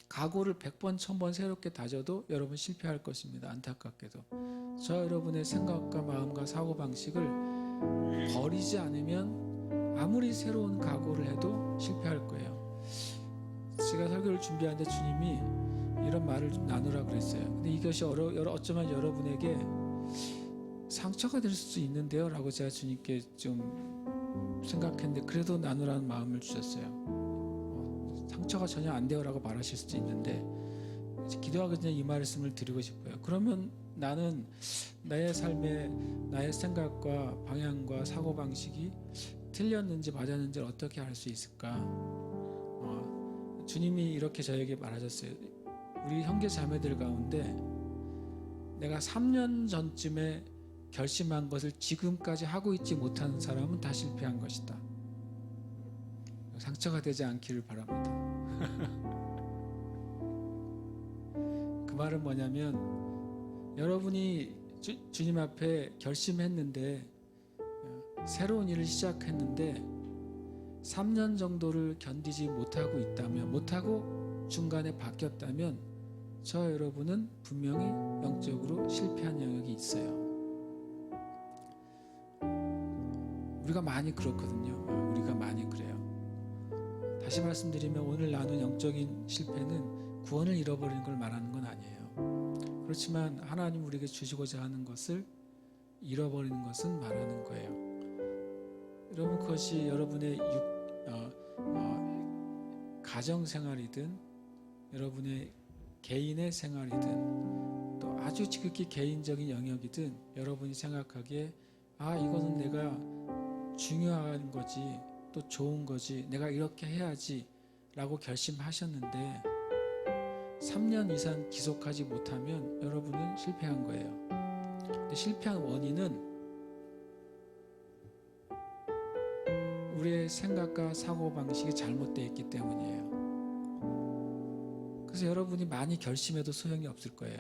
각오를 100번, 1000번 새롭게 다져도 여러분 실패할 것입니다. 안타깝게도. 저 여러분의 생각과 마음과 사고방식을 버리지 않으면 아무리 새로운 각오를 해도 실패할 거예요. 제가 설교를 준비하는데 주님이 이런 말을 좀 나누라 그랬어요. 근데 이것이 어쩌면 여러분에게 상처가 될 수도 있는데요 라고 제가 주님께 좀 생각했는데 그래도 나누라는 마음을 주셨어요. 상처가 전혀 안 돼요 라고 말하실 수도 있는데 기도하기 전에 이 말씀을 드리고 싶어요. 그러면 나는 나의 삶에 나의 생각과 방향과 사고방식이 틀렸는지 맞았는지를 어떻게 알 수 있을까? 주님이 이렇게 저에게 말하셨어요. 우리 형제 자매들 가운데 내가 3년 전쯤에 결심한 것을 지금까지 하고 있지 못하는 사람은 다 실패한 것이다. 상처가 되지 않기를 바랍니다. 그 말은 뭐냐면 여러분이 주님 앞에 결심했는데 새로운 일을 시작했는데 3년 정도를 견디지 못하고 있다면, 못하고 중간에 바뀌었다면 저 여러분은 분명히 영적으로 실패한 영역이 있어요. 우리가 많이 그렇거든요. 우리가 많이 그래요. 다시 말씀드리면 오늘 나눈 영적인 실패는 구원을 잃어버리는 걸 말하는 건 아니에요. 그렇지만 하나님 우리에게 주시고자 하는 것을 잃어버리는 것은 말하는 거예요. 여러분 그것이 여러분의 가정생활이든 여러분의 개인의 생활이든 또 아주 지극히 개인적인 영역이든 여러분이 생각하기에 이거는 내가 중요한 거지 또 좋은 거지 내가 이렇게 해야지 라고 결심하셨는데 3년 이상 지속하지 못하면 여러분은 실패한 거예요. 근데 실패한 원인은 우리의 생각과 사고방식이 잘못되어 있기 때문이에요. 그래서 여러분이 많이 결심해도 소용이 없을 거예요.